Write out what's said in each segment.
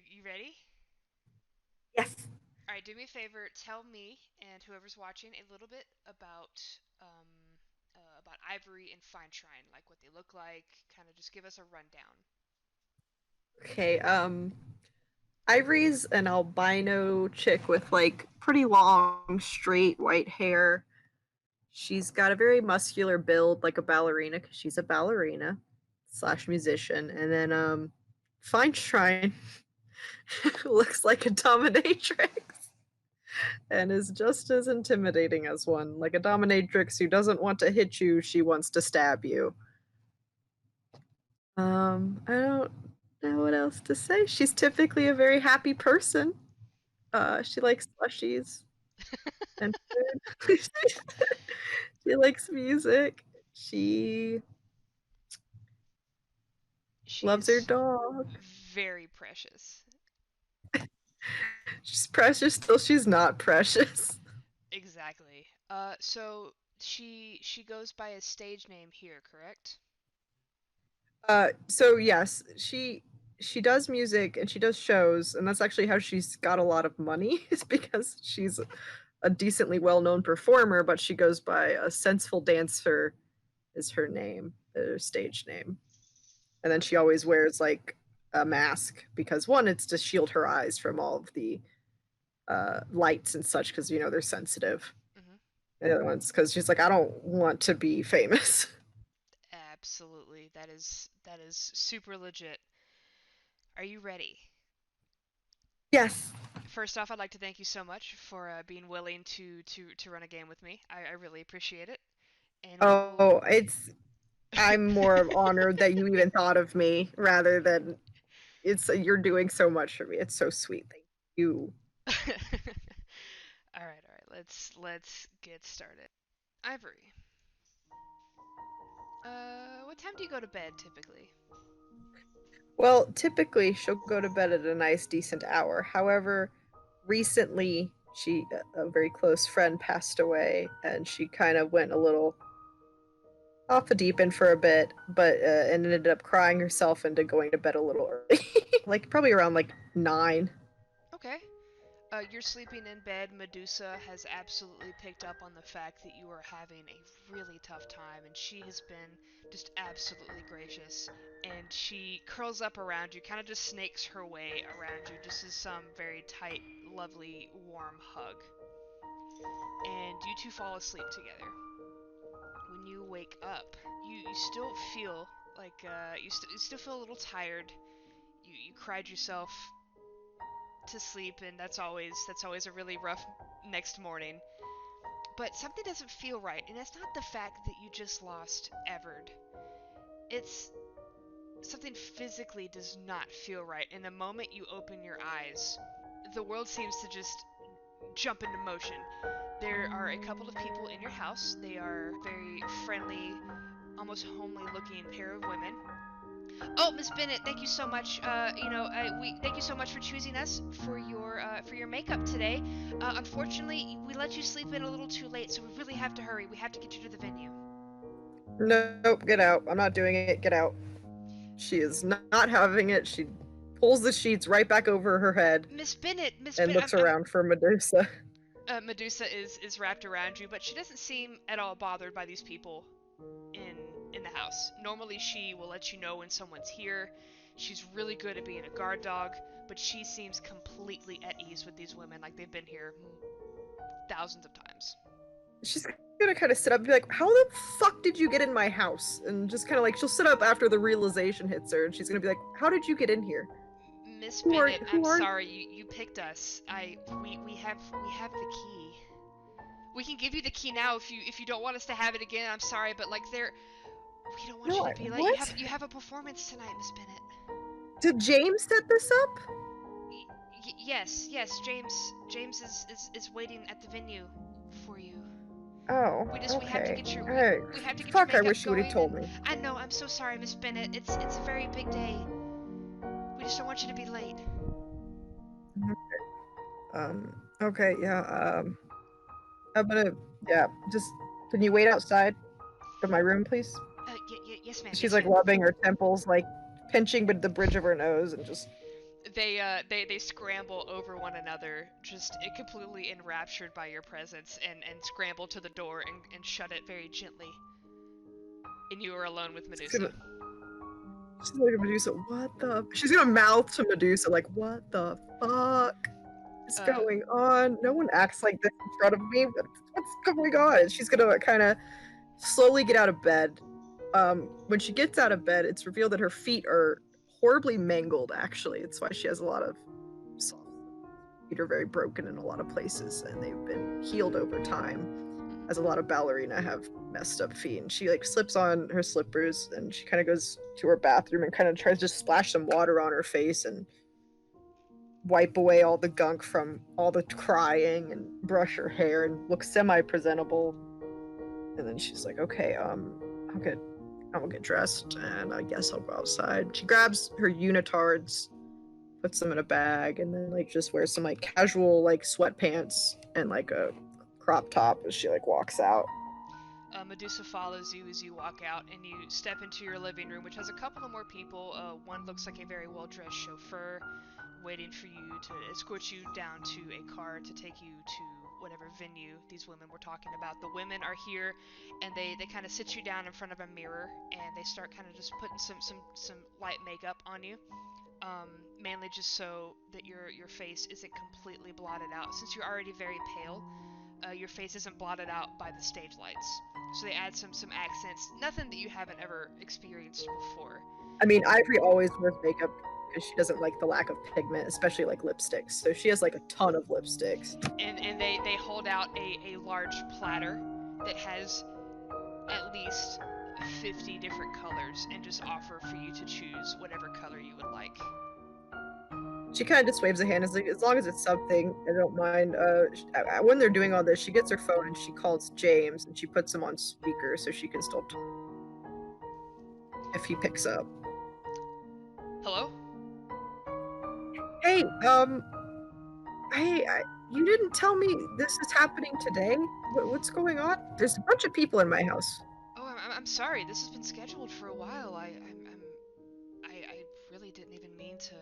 You ready? Yes. All right, do me a favor. Tell me and whoever's watching a little bit about Ivory and Fine Shrine, like what they look like. Kind of just give us a rundown. Okay. Ivory's an albino chick with like pretty long, straight white hair. She's got a very muscular build, like a ballerina, because she's a ballerina slash musician. And then Fine Shrine looks like a dominatrix and is just as intimidating as one. Like a dominatrix who doesn't want to hit you, she wants to stab you. I don't know what else to say. She's typically a very happy person. She likes slushies and food. She likes music. She loves her She's dog. very precious. She's precious till she's not precious. Exactly. So she goes by a stage name here, correct? So yes, she does music and she does shows, and that's actually how she's got a lot of money, is because she's a decently well-known performer, but she goes by a Senseful Dancer is her name, her stage name. And then she Okay. always wears like a mask because one, it's to shield her eyes from all of the lights and such because they're sensitive. hmm And the other one's because she's like, I don't want to be famous. Absolutely. That is super legit. Are you ready? Yes. First off, I'd like to thank you so much for being willing to run a game with me. I really appreciate it. And we will. Oh, I'm more honored that you even thought of me rather than you're doing so much for me. It's so sweet. Thank you. All right, all right. Let's get started. Ivory. What time do you go to bed typically? Well, typically she'll go to bed at a nice, decent hour. However, recently a very close friend passed away, and she kind of went a little off the deep end for a bit, but and ended up crying herself into going to bed a little early, like probably around like 9. Okay. You're sleeping in bed. Medusa has absolutely picked up on the fact that you are having a really tough time, and she has been just absolutely gracious. And she curls up around you, kind of just snakes her way around you, just as some very tight, lovely, warm hug. And you two fall asleep together. When you wake up, you still feel like you still feel a little tired. You cried yourself to sleep, and that's always a really rough next morning. But something doesn't feel right, and it's not the fact that you just lost Everard. It's something physically does not feel right. In the moment you open your eyes, the world seems to just jump into motion. There are a couple of people in your house. They are very friendly, almost homely looking pair of women. Oh, Miss Bennett, thank you so much. We thank you so much for choosing us for your makeup today. Unfortunately, we let you sleep in a little too late, so we really have to hurry. We have to get you to the venue. Nope, get out. I'm not doing it. Get out. She is not having it. She pulls the sheets right back over her head Miss and Bennett, looks around for Medusa. Medusa is wrapped around you, but she doesn't seem at all bothered by these people in in the house. Normally, she will let you know when someone's here. She's really good at being a guard dog, but she seems completely at ease with these women, like they've been here thousands of times. She's gonna kind of sit up and be like, "How the fuck did you get in my house?" And just kind of like she'll sit up after the realization hits her, and she's gonna be like, "How did you get in here? Miss Who are Bennett, I'm who are you?" sorry you picked us. We have the key. We can give you the key now if you don't want us to have it again. I'm sorry, but like we don't want No, you to be late. You have what? you have a performance tonight, Miss Bennett. Did James set this up? Yes, James is waiting at the venue for you. Oh, We have to okay. get your All right. we have to get your Fuck, I makeup wish you would have going, told and me. I know I'm so sorry, Miss Bennett. It's a very big day. We just don't want you to be late. Okay, yeah. I'm gonna, yeah, just, can you wait outside of my room, please? Yes ma'am, She's yes like ma'am. rubbing her temples, like pinching with the bridge of her nose, and just They scramble over one another, just completely enraptured by your presence, and scramble to the door and shut it very gently. And you are alone with She's Medusa. gonna, she's like Medusa. What the? She's gonna mouth to Medusa like, "What the fuck is Uh, going on? No one acts like this in front of me. What's going on?" And she's gonna kind of slowly get out of bed. When she gets out of bed, it's revealed that her feet are horribly mangled. Actually, it's why she has a lot of soft feet are very broken in a lot of places, and they've been healed over time. As a lot of ballerina have messed up feet, and she like slips on her slippers, and she kind of goes to her bathroom and kind of tries to splash some water on her face and wipe away all the gunk from all the crying and brush her hair and look semi-presentable. And then she's like, okay, I'll get dressed and I guess I'll go outside. She grabs her unitards, puts them in a bag, and then like just wears some like casual like sweatpants and like a crop top as she like walks out. Medusa follows you as you walk out, and you step into your living room, which has a couple of more people. One looks like a very well-dressed chauffeur, waiting for you to escort you down to a car to take you to whatever venue these women were talking about. The women are here, and they kind of sit you down in front of a mirror, and they start kind of just putting some light makeup on you. Mainly just so that your face isn't completely blotted out. Since you're already very pale, your face isn't blotted out by the stage lights. So they add some accents, nothing that you haven't ever experienced before. I mean, Ivory always wears makeup because she doesn't like the lack of pigment, especially like lipsticks. So she has like a ton of lipsticks. And they hold out a large platter that has at least 50 different colors and just offer for you to choose whatever color you would like. She kind of just waves a hand as like, as long as it's something, I don't mind. When they're doing all this, she gets her phone and she calls James and she puts him on speaker so she can still talk if he picks up. Hello? Hey, you didn't tell me this is happening today. What's going on? There's a bunch of people in my house. Oh, I'm sorry. This has been scheduled for a while. I really didn't even mean to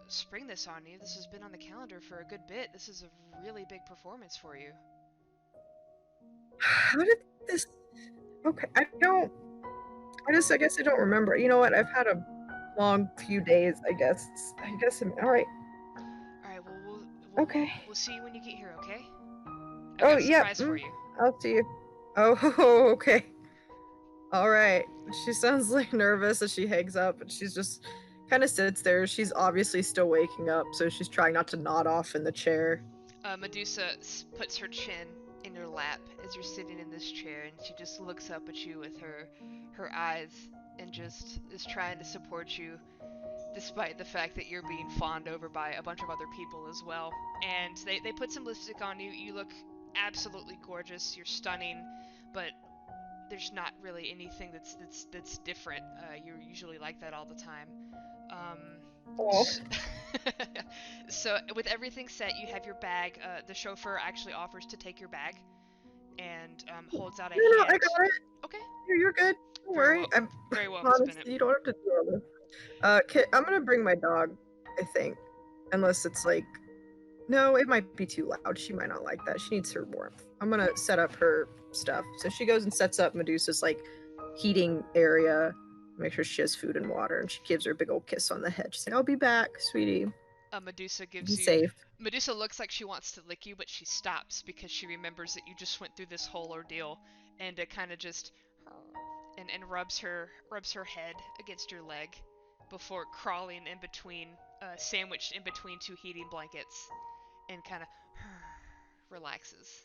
spring this on you. This has been on the calendar for a good bit. This is a really big performance for you. How did this? Okay, I don't. I guess I don't remember. You know what? I've had a long few days. I guess I'm all right. All right. Well, we'll Okay. we'll see you when you get here. Okay? I've Oh got a yeah. surprise for you. I'll see you. Oh, okay. All right. She sounds like nervous as she hangs up, and she's just kind of sits there. She's obviously still waking up, so she's trying not to nod off in the chair. Medusa puts her chin in your lap as you're sitting in this chair, and she just looks up at you with her eyes and just is trying to support you, despite the fact that you're being fawned over by a bunch of other people as well. And they put some lipstick on you. You look absolutely gorgeous. You're stunning, but there's not really anything that's different. You're usually like that all the time. Um, Oh. so with everything set, you have your bag. The chauffeur actually offers to take your bag and holds out a No, hand. I got it. Okay. You're good. Don't Very worry. well. I'm Very well, Miss honestly, Bennett. you don't have to do all this. I'm gonna bring my dog. I think, unless it's like, no, it might be too loud. She might not like that. She needs her warmth. I'm gonna set up her stuff. So she goes and sets up Medusa's like heating area. Make sure she has food and water, and she gives her a big old kiss on the head. She's like, "I'll be back, sweetie. Medusa Be gives you. safe." Medusa looks like she wants to lick you, but she stops because she remembers that you just went through this whole ordeal, and it kind of just and rubs her head against your leg before crawling in between, sandwiched in between two heating blankets, and kind of relaxes.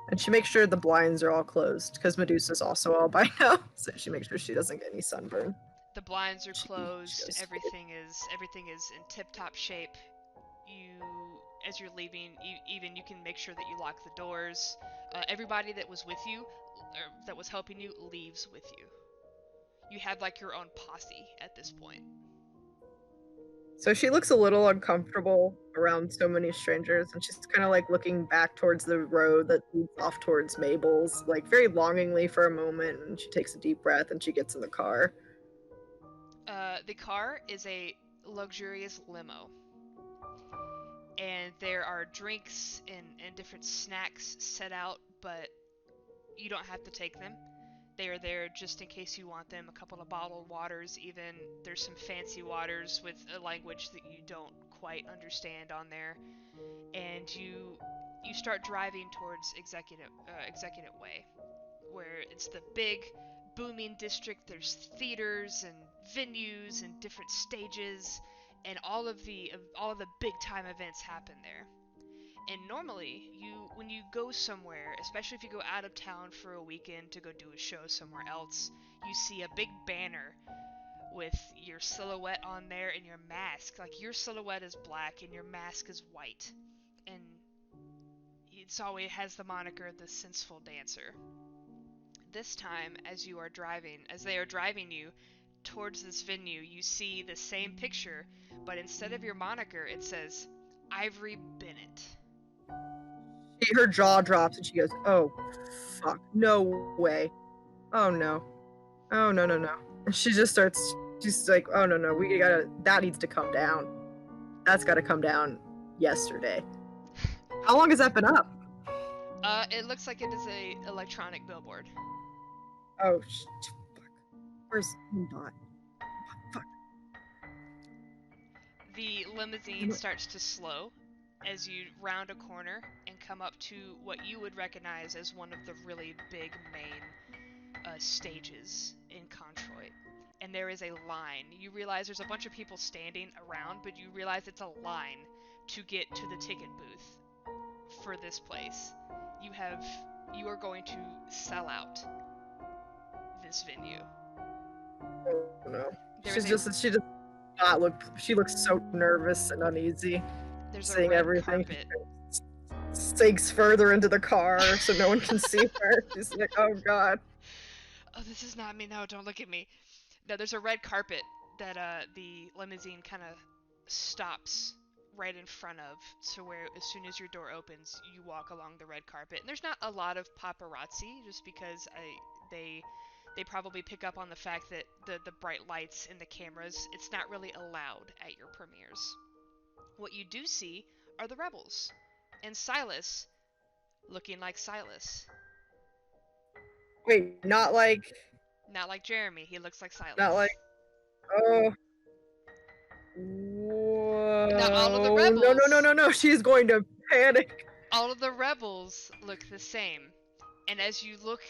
And she makes sure the blinds are all closed because Medusa's also all by now. So she makes sure she doesn't get any sunburn. The blinds are She closed. goes, Everything is in tip-top shape. You, as you're leaving, even you can make sure that you lock the doors. Everybody that was with you, or that was helping you, leaves with you. You have like your own posse at this point. So she looks a little uncomfortable around so many strangers, and she's kind of like looking back towards the road that leads off towards Mabel's, like very longingly for a moment, and she takes a deep breath and she gets in the car. The car is a luxurious limo. And there are drinks and different snacks set out, but you don't have to take them. They are there just in case you want them. A couple of bottled waters, even. There's some fancy waters with a language that you don't quite understand on there. And you start driving towards Executive Way, where it's the big booming district. There's theaters and venues and different stages, and all of the big time events happen there. And normally, when you go somewhere, especially if you go out of town for a weekend to go do a show somewhere else, you see a big banner with your silhouette on there and your mask. Like, your silhouette is black and your mask is white. And it's always has the moniker the Senseful Dancer. This time, as they are driving you towards this venue, you see the same picture, but instead of your moniker, it says Ivory Bennett. Her jaw drops and she goes, "Oh, fuck. No way. Oh, no. Oh, no, no, no." And she just starts, she's like, "Oh, no, no. That needs to come down. That's got to come down yesterday." How long has that been up? It looks like it is a electronic billboard. Oh, fuck. Where's Dot? Fuck. The limousine starts to slow as you round a corner and come up to what you would recognize as one of the really big main stages in Controit. And there is a line. You realize there's a bunch of people standing around, but you realize it's a line to get to the ticket booth for this place. You are going to sell out this venue. Oh, no. There's She does not look, she looks so nervous and uneasy. There's Seeing a red everything. carpet. Sinks further into the car so no one can see her. She's like, "Oh, God." Oh, this is not me. No, don't look at me. No, there's a red carpet that the limousine kind of stops right in front of, so where as soon as your door opens, you walk along the red carpet. And there's not a lot of paparazzi, just because they probably pick up on the fact that the bright lights and the cameras, it's not really allowed at your premieres. What you do see are the rebels, and Silas looking like Silas. Wait, not like Jeremy, he looks like Silas. Oh. Whoa. Now all of the rebels. No. She's going to panic. All of the rebels look the same. And as you look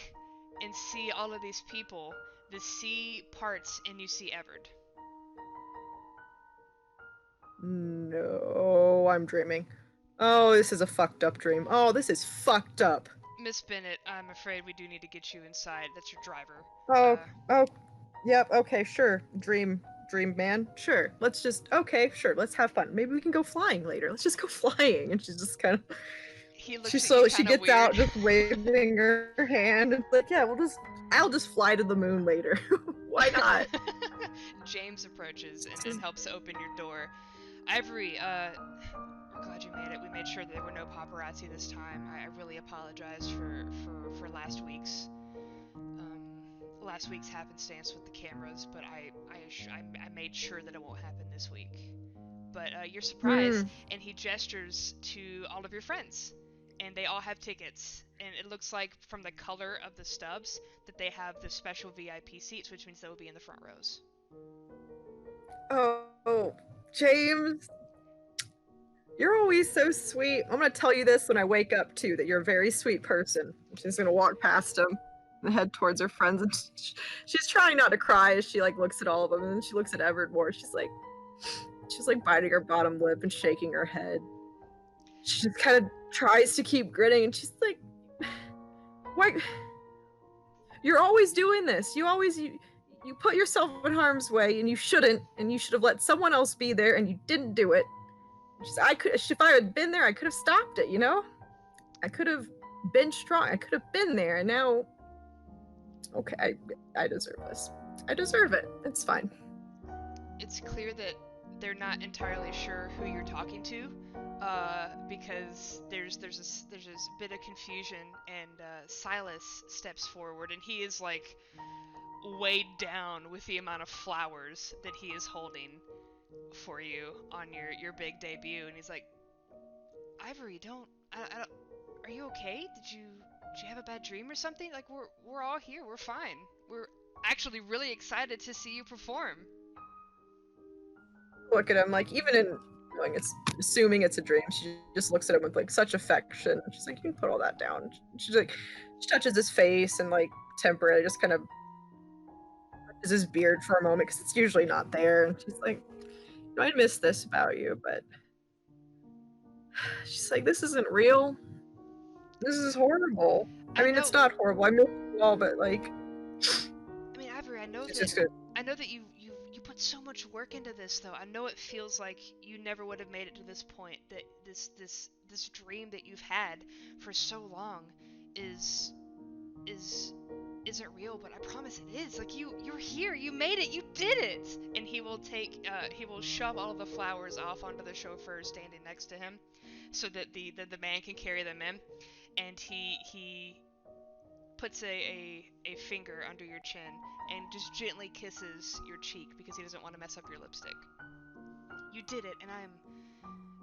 and see all of these people, the sea parts and you see Everett. No, I'm dreaming. Oh, this is a fucked up dream. Oh, this is fucked up. Miss Bennett, I'm afraid we do need to get you inside. That's your driver. Yep, okay, sure. Dream man, sure. Let's have fun. Maybe we can go flying later. Let's just go flying. And she's just kind of, she gets weird. out, just waving her hand, and like, yeah, I'll just fly to the moon later. Why not? James approaches and helps open your door. Ivory, we're glad you made it. We made sure that there were no paparazzi this time. I really apologize for last week's happenstance with the cameras, but I made sure that it won't happen this week. But you're surprised, and he gestures to all of your friends, and they all have tickets. And it looks like from the color of the stubs that they have the special VIP seats, which means they will be in the front rows. Oh, James, you're always so sweet. I'm gonna tell you this when I wake up too, that you're a very sweet person. She's gonna walk past him and head towards her friends, and she's trying not to cry as she like looks at all of them, and then she looks at Everett more. She's like biting her bottom lip and shaking her head. She just kind of tries to keep grinning, and she's like, "Why? You're always doing this. You put yourself in harm's way, and you shouldn't. And you should have let someone else be there, and you didn't do it." If I had been there, I could have stopped it. You know, I could have been strong. I could have been there, and now, okay, I deserve this. I deserve it. It's fine. It's clear that they're not entirely sure who you're talking to, because there's a bit of confusion, and Silas steps forward, and he is like weighed down with the amount of flowers that he is holding, for you on your big debut, and he's like, Ivory, I don't, are you okay? Did you have a bad dream or something? Like we're all here. We're fine. We're actually really excited to see you perform. Look at him, like, even in like, it's assuming it's a dream, she just looks at him with like such affection. She's like, you can put all that down. She's like, she touches his face and like temporarily just kind of touches his beard for a moment because it's usually not there. And she's like, I miss this about you, but she's like, this isn't real. This is horrible. I I mean, know. it's not horrible. I miss you all, but like, I mean, Ivory, it's just good. I know that you put so much work into this, though. I know it feels like you never would have made it to this point. That this dream that you've had for so long is is isn't real, but I promise it is. Like you're here, you made it, you did it. And he will shove all of the flowers off onto the chauffeur standing next to him, so that the man can carry them in. And he puts a finger under your chin and just gently kisses your cheek because he doesn't want to mess up your lipstick. You did it, and I am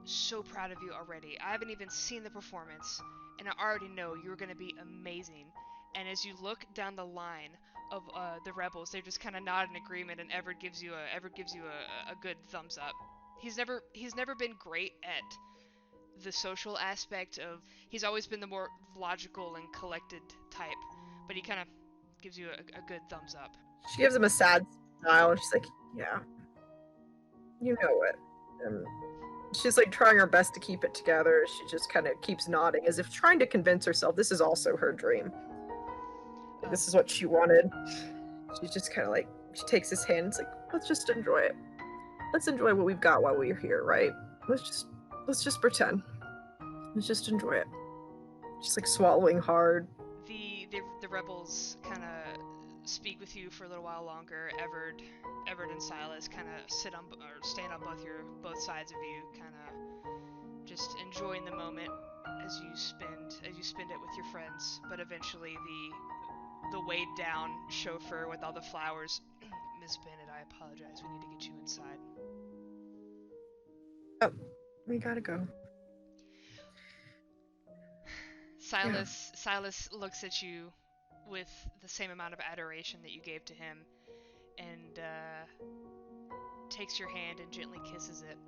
so proud of you already. I haven't even seen the performance, and I already know you're going to be amazing. And as you look down the line of the rebels, they just kind of nod in agreement, and Everett gives you a good thumbs up. He's never been great at the social aspect of. He's always been the more logical and collected type, but he kind of gives you a good thumbs up. She gives him a sad smile, and she's like, yeah, you know it. And she's like trying her best to keep it together. She just kind of keeps nodding as if trying to convince herself this is also her dream. Um, This is what she wanted. She's just kind of like, she takes his hand. It's like, let's just enjoy it. Let's enjoy what we've got while we're here, right? Let's just pretend. Let's just enjoy it. She's like swallowing hard. the rebels kind of speak with you for a little while longer. Everett and Silas kind of sit on or stand on both sides of you, kind of just enjoying the moment as you spend it with your friends. But eventually, the weighed down chauffeur with all the flowers. Miss Bennett, I apologize. We need to get you inside. Oh, we gotta go. Yeah. Silas looks at you with the same amount of adoration that you gave to him, and takes your hand and gently kisses it.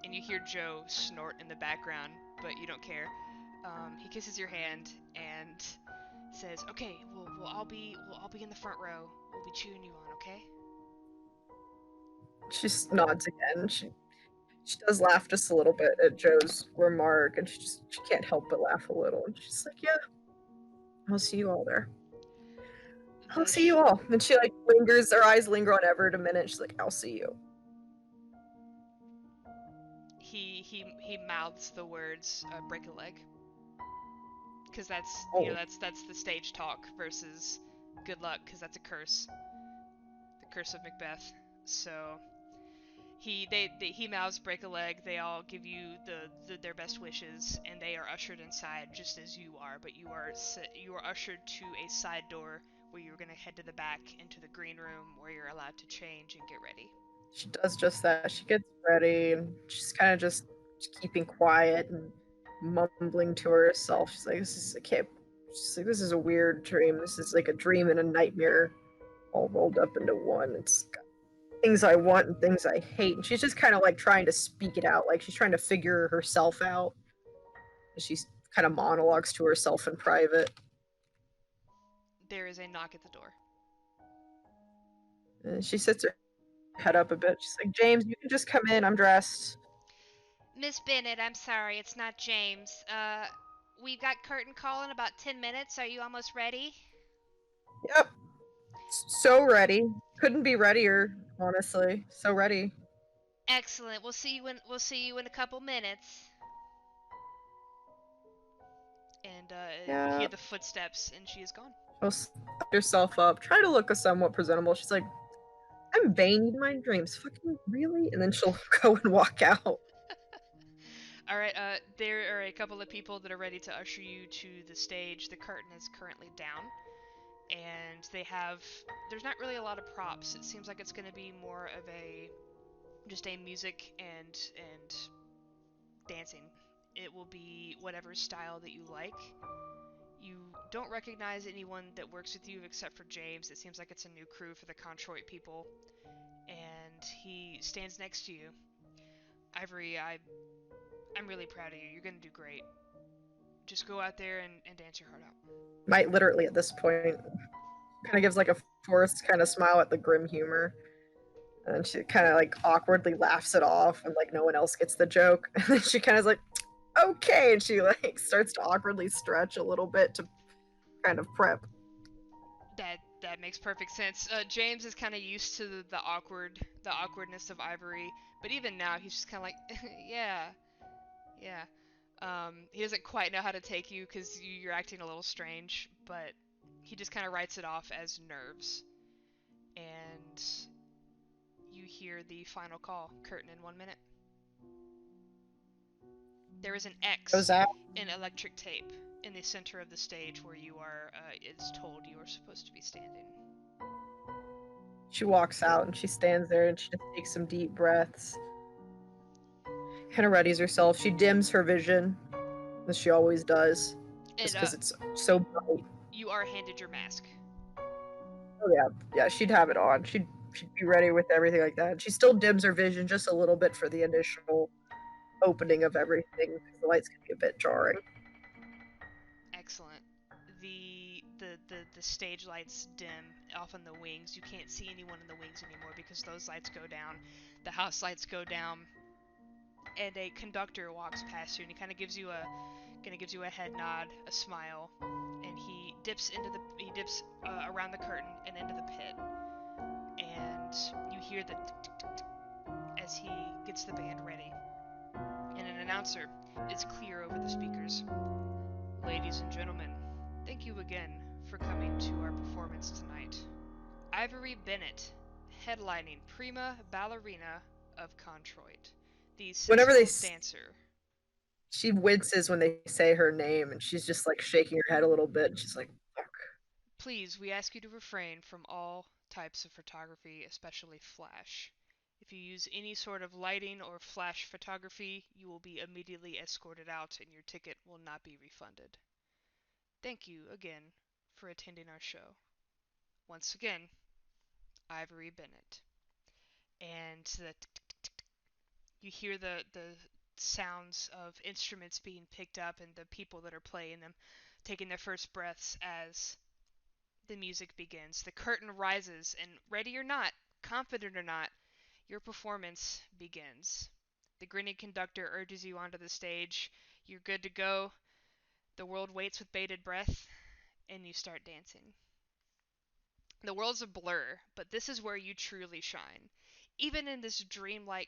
And you hear Joe snort in the background, but you don't care. He kisses your hand and says, "Okay, we'll all be in the front row. We'll be cheering you on, okay?" She nods again. She does laugh just a little bit at Joe's remark, and she can't help but laugh a little. And she's like, "Yeah, I'll see you all there. I'll The see you all." And she like lingers. Her eyes linger on Everett a minute. She's like, "I'll see you." he mouths the words, "Break a leg," because Oh, that's the stage talk versus "good luck," because that's a curse, the curse of Macbeth. So he mouths "break a leg." They all give you their best wishes, and they are ushered inside just as you are. But you are ushered to a side door where you're gonna head to the back into the green room where you're allowed to change and get ready. she does just that. She gets ready, and she's kind of just keeping quiet and mumbling to herself. She's like, "This is I can't." She's like, "This is a weird dream. This is like a dream and a nightmare all rolled up into one. It's got things I want and things I hate." And she's just kind of like trying to speak it out, like she's trying to figure herself out. She's kind of monologues to herself in private. There is a knock at the door. And she sits her head up a bit. She's like, "James, you can just come in. I'm dressed." Miss Bennett, I'm sorry, it's not James. We've got curtain call in about 10 minutes. Are you almost ready? Yep. So ready. Couldn't be readier, honestly. So ready. Excellent. We'll see you in a couple minutes. And you hear Yeah. the footsteps, and she is gone. She'll set herself up. Try to look somewhat presentable. She's like, "I'm vain in my dreams. Fucking really?" And then she'll go and walk out. All right. There are a couple of people that are ready to usher you to the stage. The curtain is currently down, and they have. There's not really a lot of props. It seems like it's going to be more of a just a music and dancing. It will be whatever style that you like. You don't recognize anyone that works with you except for James. It seems like it's a new crew for the Controit people, and he stands next to you. Ivory, I'm really proud of you. You're gonna do great. Just go out there and dance your heart out. Might literally at this point kind of gives like a forced kind of smile at the grim humor. And she kind of like awkwardly laughs it off, and like no one else gets the joke. And then she kind of is like, okay, and she like starts to awkwardly stretch a little bit to kind of prep. That makes perfect sense. James is kind of used to the awkwardness of Ivory, but even now he's just kind of like, yeah, yeah. He doesn't quite know how to take you because you're acting a little strange, but he just kind of writes it off as nerves. And you hear the final call. Curtain in 1 minute. There is an Goes X out. in electric tape in the center of the stage where you are. It's told you are supposed to be standing. She walks out and she stands there and she just takes some deep breaths. Kind of readies herself. She dims her vision, as she always does, And just because it's so bright. you are handed your mask. Oh yeah, yeah. She'd have it on. She'd be ready with everything like that. She still dims her vision just a little bit for the initial opening of everything because the lights can be a bit jarring. Excellent. The stage lights dim off in the wings. You can't see anyone in the wings anymore because those lights go down. The house lights go down, and a conductor walks past you, and he kind of gives you a head nod, a smile, and he dips around the curtain and into the pit, and you hear the as he gets the band ready, and an announcer is clear over the speakers. Ladies and gentlemen, thank you again for coming to our performance tonight. Ivory Bennett, headlining prima ballerina of Controit, the Whenever they, Senseful Dancer. she winces when they say her name, and she's just like shaking her head a little bit. And she's like, "Fuck." Please, we ask you to refrain from all types of photography, especially flash. If you use any sort of lighting or flash photography, you will be immediately escorted out and your ticket will not be refunded. Thank you again for attending our show. Once again, Ivory Bennett. And you hear the sounds of instruments being picked up and the people that are playing them taking their first breaths as the music begins. The curtain rises, and ready or not, confident or not, your performance begins. The grinning conductor urges you onto the stage. You're good to go. The world waits with bated breath, and you start dancing. The world's a blur, but this is where you truly shine. Even in this dreamlike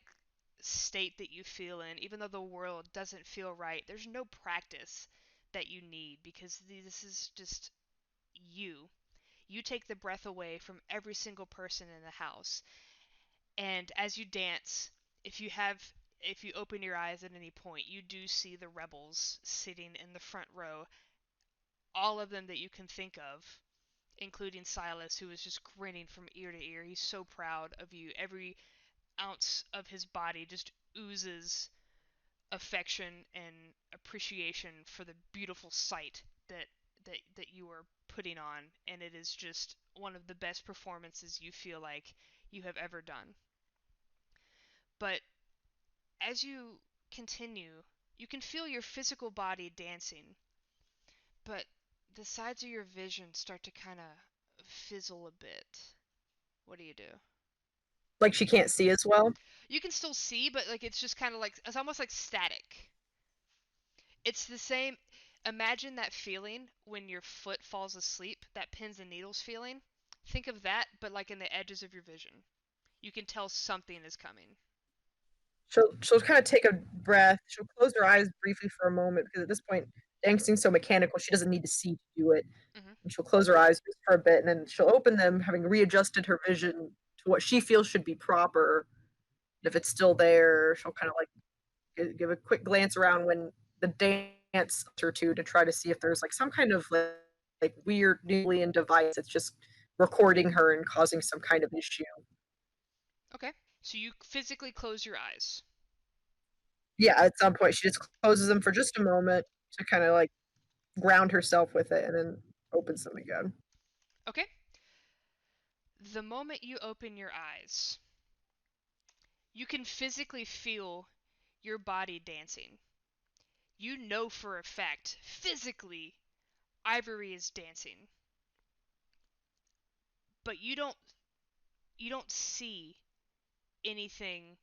state that you feel in, even though the world doesn't feel right, there's no practice that you need because this is just you. You take the breath away from every single person in the house. And as you dance, if you have if you open your eyes at any point, you do see the rebels sitting in the front row, all of them that you can think of, including Silas, who is just grinning from ear to ear. He's so proud of you. Every ounce of his body just oozes affection and appreciation for the beautiful sight that you are putting on, and it is just one of the best performances you feel like you have ever done. But as you continue, you can feel your physical body dancing, but the sides of your vision start to kind of fizzle a bit. What do you do? Like she can't see as well. You can still see, but like it's just kind of like it's almost like static. It's the same. Imagine that feeling when your foot falls asleep, that pins and needles feeling. Think of that, but like in the edges of your vision. You can tell something is coming. She'll kind of take a breath. She'll close her eyes briefly for a moment because at this point, dancing's so mechanical. She doesn't need to see to do it. Hmm. And she'll close her eyes just for a bit, and then she'll open them, having readjusted her vision to what she feels should be proper. And if it's still there, she'll kind of like give a quick glance around when the dance or two to try to see if there's like some kind of like weird Nuclean device that's just recording her and causing some kind of issue. Okay. So you physically close your eyes. Yeah, at some point she just closes them for just a moment to kind of like ground herself with it and then opens them again. Okay? The moment you open your eyes, you can physically feel your body dancing. You know for a fact, physically, Ivory is dancing. But you don't see anything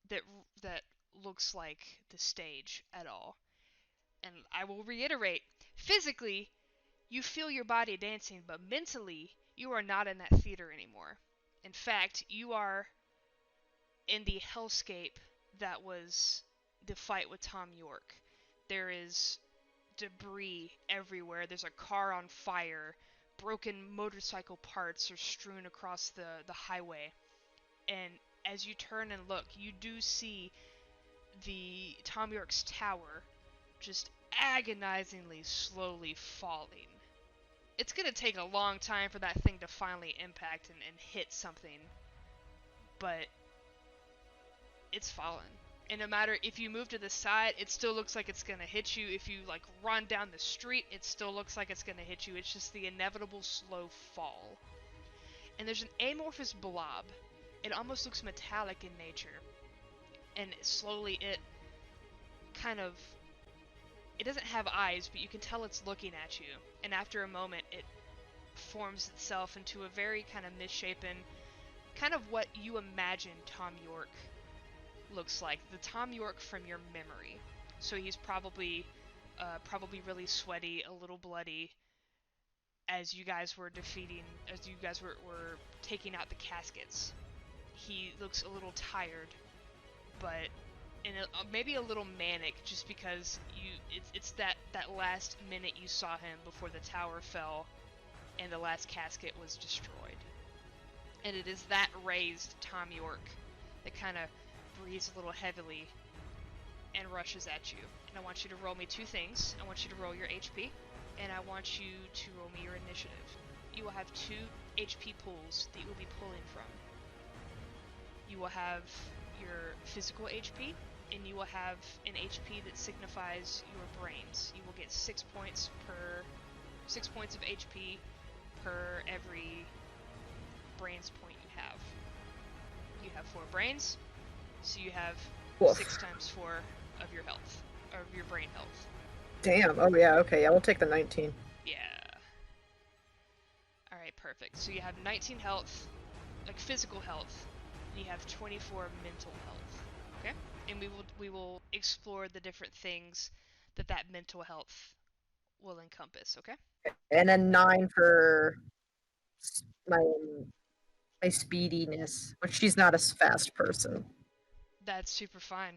that that looks like the stage at all. And I will reiterate, physically, you feel your body dancing, but mentally, you are not in that theater anymore. In fact, you are in the hellscape that was the fight with Tom York. There is debris everywhere. There's a car on fire. Broken motorcycle parts are strewn across the highway. And as you turn and look, you do see the Tom York's tower just agonizingly slowly falling. It's gonna take a long time for that thing to finally impact and hit something, but it's fallen. And no matter if you move to the side, it still looks like it's gonna hit you. If you like run down the street, it still looks like it's gonna hit you. It's just the inevitable slow fall. And there's an amorphous blob. It almost looks metallic in nature. And slowly it kind of, it doesn't have eyes, but you can tell it's looking at you. And after a moment, it forms itself into a very kind of misshapen, kind of what you imagine Tom York looks like. The Tom York from your memory. So he's probably really sweaty, a little bloody, as you guys were taking out the caskets. He looks a little tired, but maybe a little manic, just because it's that last minute you saw him before the tower fell and the last casket was destroyed. And it is that raised Tom York that kind of breathes a little heavily and rushes at you. And I want you to roll me two things. I want you to roll your HP, and I want you to roll me your initiative. You will have 2 HP pools that you will be pulling from. You will have your physical HP, and you will have an HP that signifies your brains. You will get 6 points of HP per every brains point you have. You have 4 brains, so you have Woof. 6 times 4 of your health, or your brain health. Damn. Oh yeah. Okay. Yeah, we'll take the 19. Yeah. Alright, perfect. So you have 19 health, like physical health, and you have 24 mental health. Okay? And we will explore the different things that mental health will encompass, okay? And then 9 for my my speediness, but she's not a fast person. That's super fine.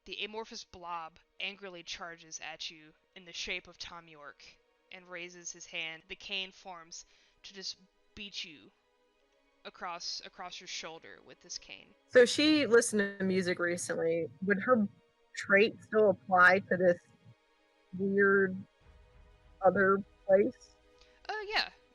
The amorphous blob angrily charges at you in the shape of Tom York and raises his hand. The cane forms to just beat you across your shoulder with this cane. So she listened to music recently. Would her trait still apply to this weird other place?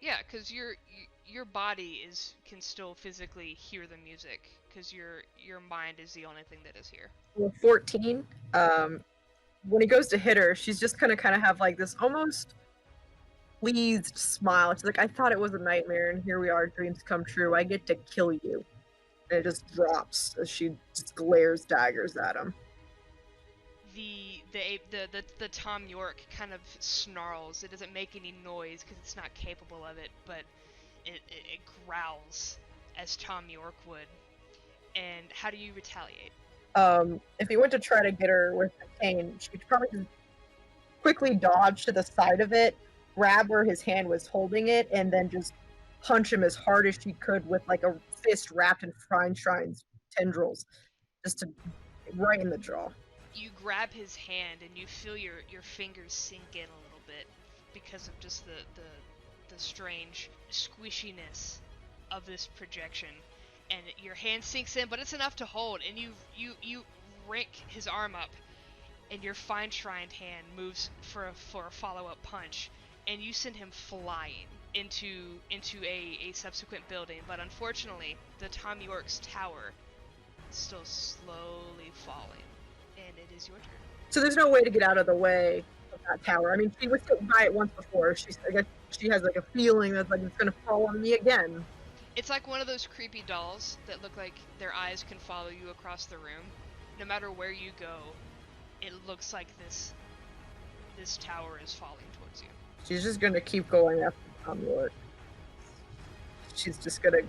Yeah, because your body can still physically hear the music, because your mind is the only thing that is here. Well, 14. When he goes to hit her, she's just gonna kind of have like this almost pleased smile. She's like, "I thought it was a nightmare, and here we are. Dreams come true. I get to kill you." And it just drops as she just glares daggers at him. The Tom York kind of snarls. It doesn't make any noise because it's not capable of it, but it growls as Tom York would. And how do you retaliate? If he went to try to get her with the cane, she'd probably just quickly dodge to the side of it, grab where his hand was holding it, and then just punch him as hard as she could with like a fist wrapped in Freinshrein's tendrils, just to right in the jaw. You grab his hand and you feel your fingers sink in a little bit because of just the strange squishiness of this projection. And your hand sinks in, but it's enough to hold, and you rake his arm up, and your fine-shrined hand moves for a follow-up punch, and you send him flying into a subsequent building. But unfortunately, the Tom York's tower still slowly falling. And it is your turn. So there's no way to get out of the way of that tower. I mean, she was sitting by it once before. I guess she has like a feeling that like it's gonna fall on me again. It's like one of those creepy dolls that look like their eyes can follow you across the room. No matter where you go, it looks like this tower is falling towards you. She's just gonna keep going after Tom York. She's just gonna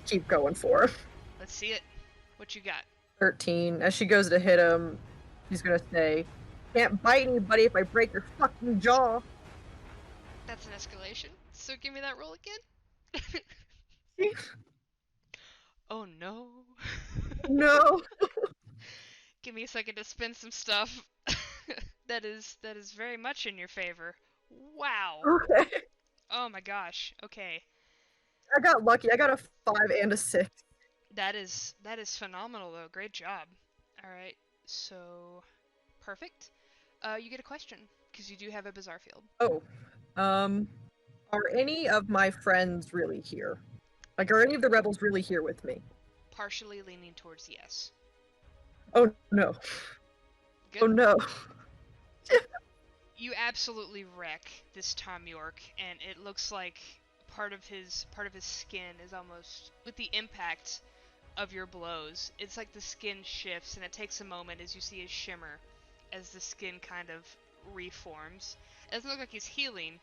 keep going for him. Let's see it. What you got? 13. As she goes to hit him, she's gonna say, "Can't bite anybody if I break your fucking jaw." That's an escalation. So give me that roll again. Oh no. No. Give me a second to spin some stuff. that is very much in your favor. Wow. Okay. Oh my gosh. Okay. I got lucky. I got a 5 and a 6. That is phenomenal though. Great job. All right. So perfect. You get a question because you do have a bizarre field. Oh. Are any of my friends really here? Like, are any of the rebels really here with me? Partially leaning towards yes. Oh no. Good. Oh no. You absolutely wreck this Tom York, and it looks like part of his skin is almost with the impact of your blows. It's like the skin shifts, and it takes a moment as you see a shimmer as the skin kind of reforms. It doesn't look like he's healing.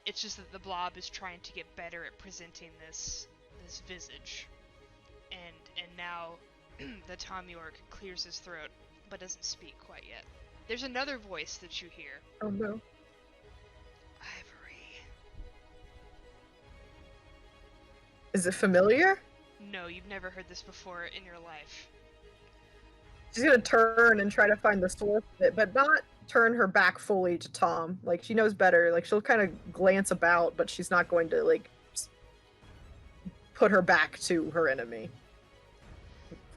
It's just that the blob is trying to get better at presenting this visage. And now the Tom York clears his throat, but doesn't speak quite yet. There's another voice that you hear. Oh no. Ivory. Is it familiar? No, you've never heard this before in your life. She's gonna turn and try to find the source of it, but not turn her back fully to Tom. Like, she knows better. Like, she'll kind of glance about, but she's not going to, like, put her back to her enemy.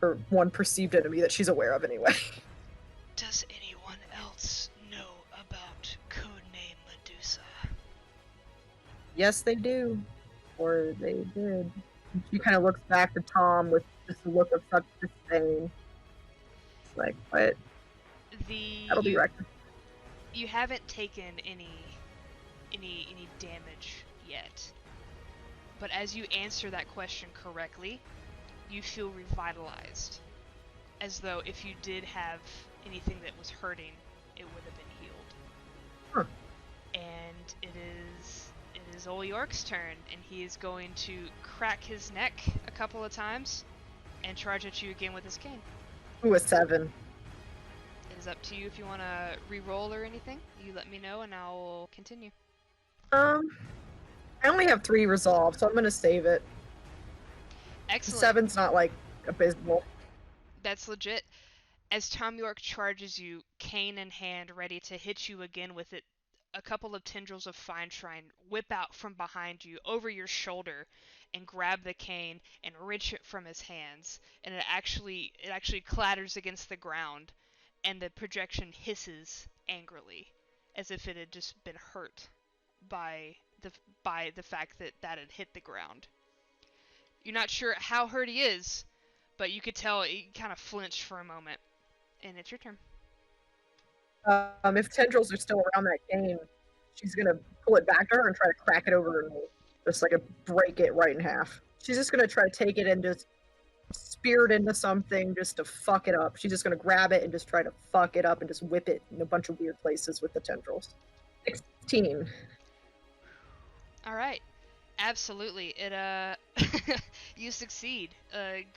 Her one perceived enemy that she's aware of anyway. Does anyone else know about codename Medusa? Yes, they do. Or they did. She kind of looks back to Tom with just a look of such disdain. It's like, what? That'll be rectified. You haven't taken any damage yet. But as you answer that question correctly, you feel revitalized. As though if you did have anything that was hurting, it would have been healed. Huh. And it is old York's turn, and he is going to crack his neck a couple of times and charge at you again with his cane. Ooh, a 7. It is up to you if you want to re-roll or anything. You let me know and I'll continue. I only have 3 resolve, so I'm gonna save it. Excellent. 7's not, like, abysmal. That's legit. As Tom York charges you, cane in hand, ready to hit you again with it, a couple of tendrils of fine shrine whip out from behind you, over your shoulder, and grab the cane and wrench it from his hands. And it actually clatters against the ground, and the projection hisses angrily, as if it had just been hurt by the fact that had hit the ground. You're not sure how hurt he is, but you could tell he kind of flinched for a moment. And it's your turn. If tendrils are still around that cane, she's gonna pull it back to her and try to crack it over and just like break it right in half. She's just gonna try to take it and just spear it into something just to fuck it up. She's just gonna grab it and just try to fuck it up and just whip it in a bunch of weird places with the tendrils. 16. All right. Absolutely. It you succeed.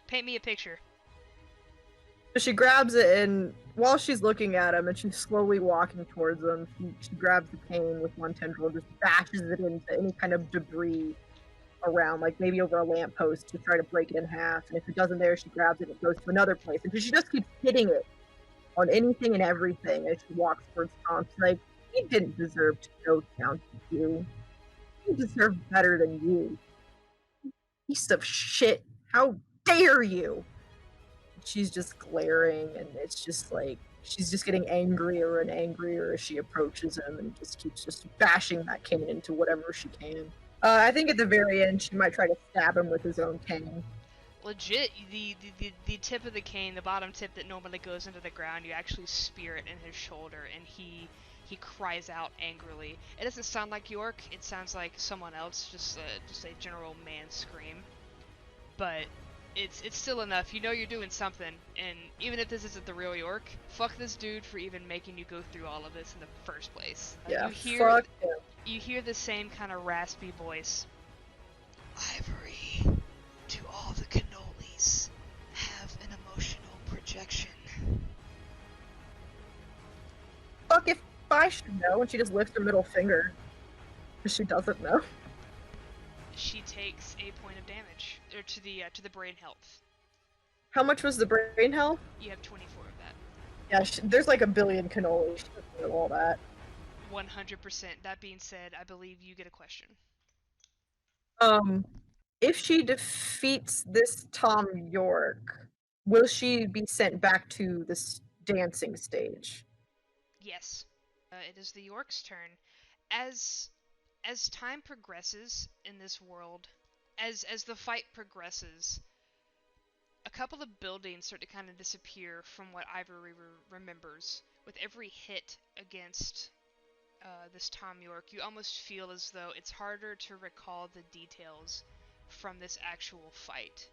Paint me a picture. She grabs it, and while she's looking at him and she's slowly walking towards him, she grabs the cane with one tendril and just bashes it into any kind of debris around, like maybe over a lamppost to try to break it in half. And if it doesn't there, she grabs it and it goes to another place. And she just keeps hitting it on anything and everything as she walks towards Tom. She's like, he didn't deserve to go down to you. He deserved better than you. Piece of shit. How dare you? She's just glaring, and it's just like she's just getting angrier and angrier as she approaches him and just keeps just bashing that cane into whatever she can. I think at the very end she might try to stab him with his own cane. Legit, the tip of the cane, the bottom tip that normally goes into the ground, you actually spear it in his shoulder, and he cries out angrily. It doesn't sound like York. It sounds like someone else, just a general man scream. But it's still enough. You know you're doing something, and even if this isn't the real York, fuck this dude for even making you go through all of this in the first place. Yeah, You hear fuck him. you hear the same kind of raspy voice. Ivory, do all the cannolis have an emotional projection? Fuck if I should know, and she just lifts her middle finger. She doesn't know. She takes a point of damage, or to the brain health. How much was the brain health? You have 24 of that. Yeah, there's like a billion cannolis. She doesn't know all that. 100%. That being said, I believe you get a question. Um, if she defeats this Tom York, will she be sent back to this dancing stage? Yes, it is the York's turn. As as time progresses in this world, as the fight progresses, a couple of buildings start to kind of disappear from what Ivory remembers. With every hit against this Tom York, you almost feel as though it's harder to recall the details from this actual fight.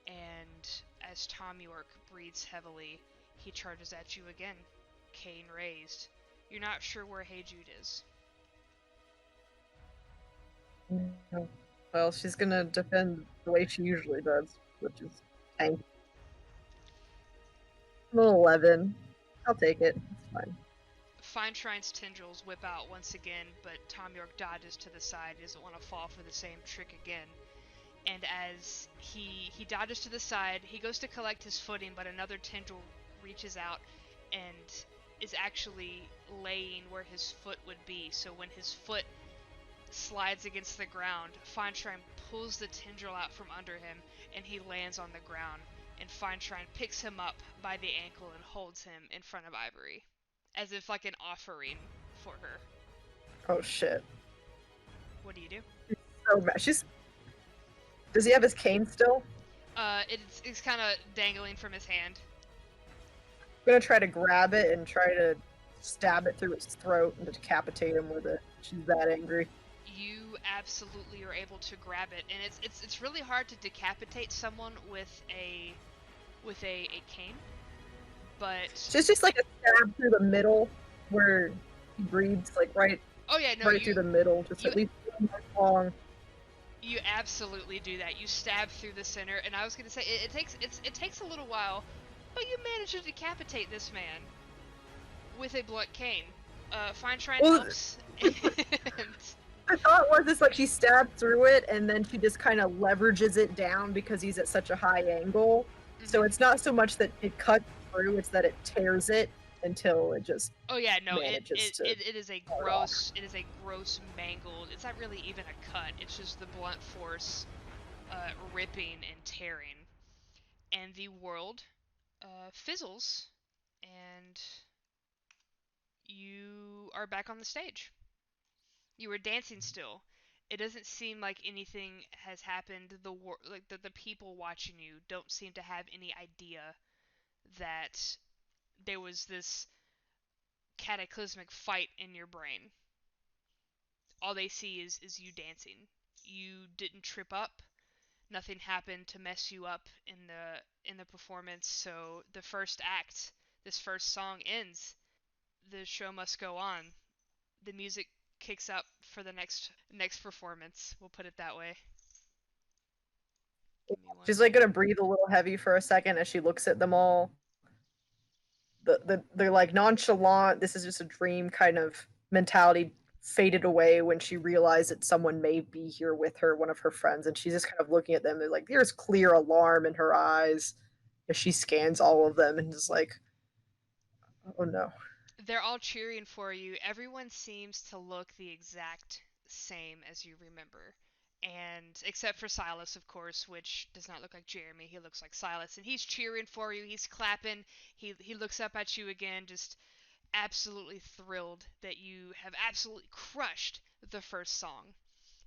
And as Tom York breathes heavily, he charges at you again, cane raised. You're not sure where Hey Jude is. Well, she's gonna defend the way she usually does, which is tank. 11. I'll take it. It's fine. Fine Shrine's tendrils whip out once again, but Tom York dodges to the side. He doesn't want to fall for the same trick again. And as he dodges to the side, he goes to collect his footing, but another tendril reaches out and is actually laying where his foot would be. So when his foot slides against the ground, Feinstein pulls the tendril out from under him, and he lands on the ground. And Feinstein picks him up by the ankle and holds him in front of Ivory, as if like an offering for her. Oh shit. What do you do? So mad. Does he have his cane still? It's kind of dangling from his hand. I'm gonna try to grab it and try to stab it through his throat and decapitate him with it. She's that angry. You absolutely are able to grab it, and it's really hard to decapitate someone with a cane, but So it's just like a stab through the middle where he breathes, like right oh yeah, no, right through the middle, just at least long. You absolutely do that. You stab through the center, and I was gonna say it takes a little while, but you manage to decapitate this man with a blunt cane. Fine Shrine helps. And I thought it was just like she stabbed through it and then she just kind of leverages it down because he's at such a high angle. Mm-hmm. So it's not so much that it cuts through, it's that it tears it until it just oh yeah, no, it is a gross mangled. It's not really even a cut. It's just the blunt force ripping and tearing. And the world fizzles, and you are back on the stage. You were dancing still. It doesn't seem like anything has happened. The people watching you don't seem to have any idea that there was this cataclysmic fight in your brain. All they see is you dancing. You didn't trip up. Nothing happened to mess you up in the performance. So the first act, this first song ends. The show must go on. The music kicks up for the next performance. We'll put it that way. She's like gonna breathe a little heavy for a second as she looks at them all. They're like nonchalant. This is just a dream kind of mentality faded away when she realized that someone may be here with her, one of her friends, and she's just kind of looking at them. They're like, there's clear alarm in her eyes as she scans all of them and is like, oh no. They're all cheering for you. Everyone seems to look the exact same as you remember. And except for Silas, of course, which does not look like Jeremy. He looks like Silas, and he's cheering for you. He's clapping. He looks up at you again, just absolutely thrilled that you have absolutely crushed the first song.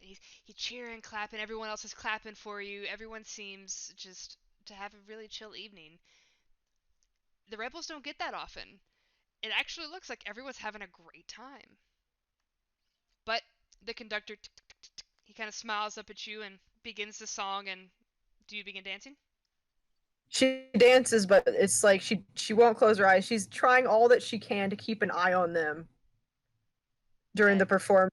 And he's cheering, clapping. Everyone else is clapping for you. Everyone seems just to have a really chill evening. The rebels don't get that often. It actually looks like everyone's having a great time. But the conductor, he kind of smiles up at you and begins the song. And do you begin dancing? She dances, but it's like she won't close her eyes. She's trying all that she can to keep an eye on them during That the performance.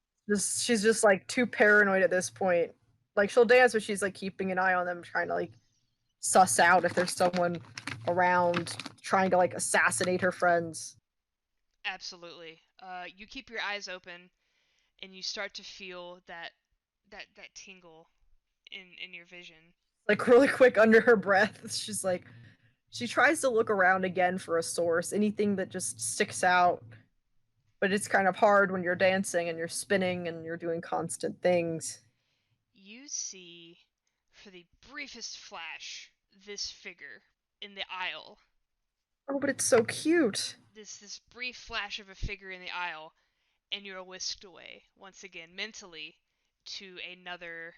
She's just like too paranoid at this point. Like she'll dance, but she's like keeping an eye on them, trying to like suss out if there's someone around trying to like assassinate her friends. absolutely. You keep your eyes open and you start to feel that tingle in your vision. Like really quick under her breath, she's like she tries to look around again for a source, anything that just sticks out. But it's kind of hard when you're dancing and you're spinning and you're doing constant things. You see, for the briefest flash, this figure in the aisle. Oh, but it's so cute. This brief flash of a figure in the aisle, and you're whisked away once again mentally to another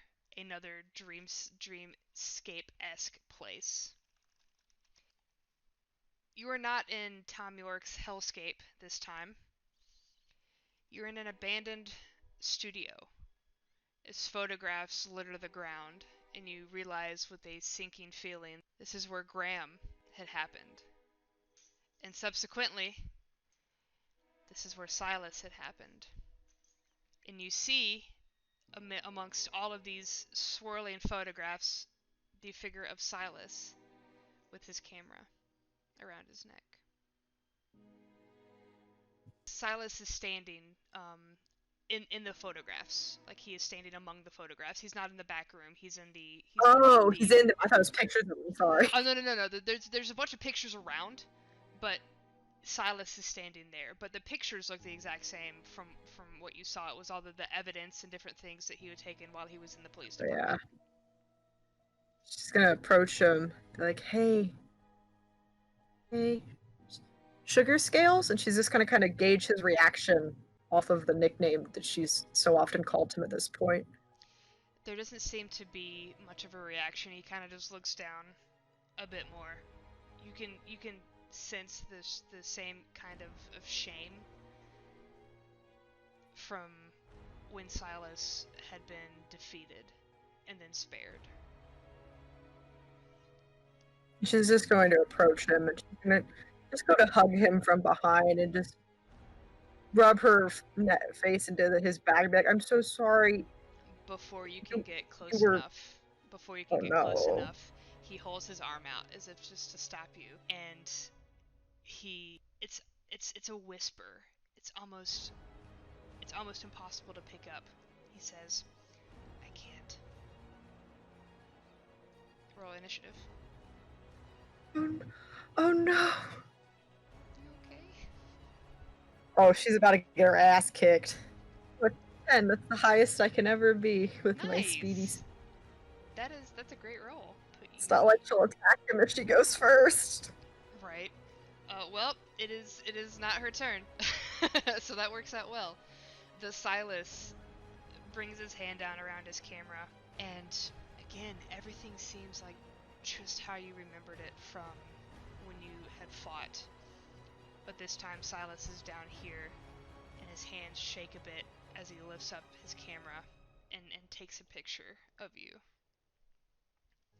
dreamscape esque place. You are not in Tom York's hellscape this time. You're in an abandoned studio. Its photographs litter the ground, and you realize with a sinking feeling this is where Graham had happened. And subsequently, this is where Silas had happened. And you see, amongst all of these swirling photographs, the figure of Silas with his camera around his neck. Silas is standing in the photographs. Like he is standing among the photographs. He's not in the back room. Oh, he's in them. I thought it was pictures of them. Sorry. Oh no. There's a bunch of pictures around, but Silas is standing there. But the pictures look the exact same from what you saw. It was all the evidence and different things that he had taken while he was in the police Yeah. department. She's gonna approach him. Like, hey, sugar scales? And she's just gonna kind of gauge his reaction off of the nickname that she's so often called him at this point. There doesn't seem to be much of a reaction. He kind of just looks down a bit more. You can sense the same kind of shame from when Silas had been defeated and then spared. She's just going to approach him and she's gonna just go to hug him from behind and just rub her face into his back and be like, I'm so sorry. Before you can You, get you close were, enough, before you oh can get close no. enough, he holds his arm out as if just to stop you, and he it's a whisper. It's almost impossible to pick up. He says, "I can't." Roll initiative. Oh, oh no. You okay? Oh, she's about to get her ass kicked. But 10, that's the highest I can ever be with my speedy. Nice. That's a great roll. Put It's you not like she'll attack him if she goes first. right. Well, it is not her turn, so that works out well. The Silas brings his hand down around his camera, and again, everything seems like just how you remembered it from when you had fought. But this time, Silas is down here, and his hands shake a bit as he lifts up his camera and takes a picture of you.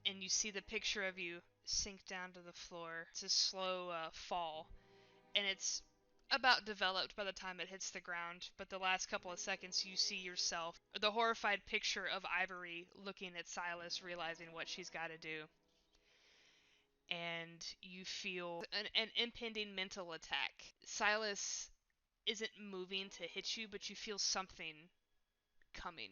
And you see the picture of you sink down to the floor. It's a slow fall, and it's about developed by the time it hits the ground, but the last couple of seconds you see yourself, the horrified picture of Ivory looking at Silas, realizing what she's got to do. And you feel an impending mental attack. Silas isn't moving to hit you, but you feel something coming.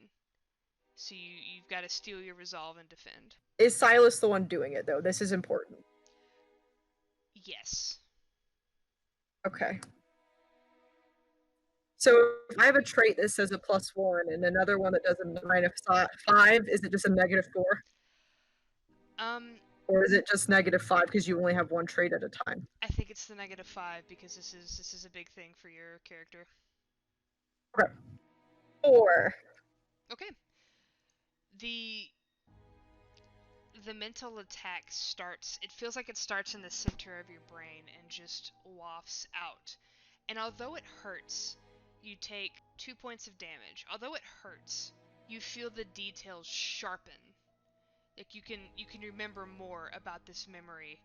So you've got to steel your resolve and defend. Is Silas the one doing it, though? This is important. Yes. Okay. So if I have a trait that says a +1 and another one that does a -5, is it just a -4? Um, Or is it just -5 because you only have one trait at a time? I think it's the -5 because this is a big thing for your character. Okay. 4. Okay. The the mental attack starts, it feels like it starts in the center of your brain and just wafts out. And although it hurts, you take 2 points of damage. Although it hurts, you feel the details sharpen. Like you can remember more about this memory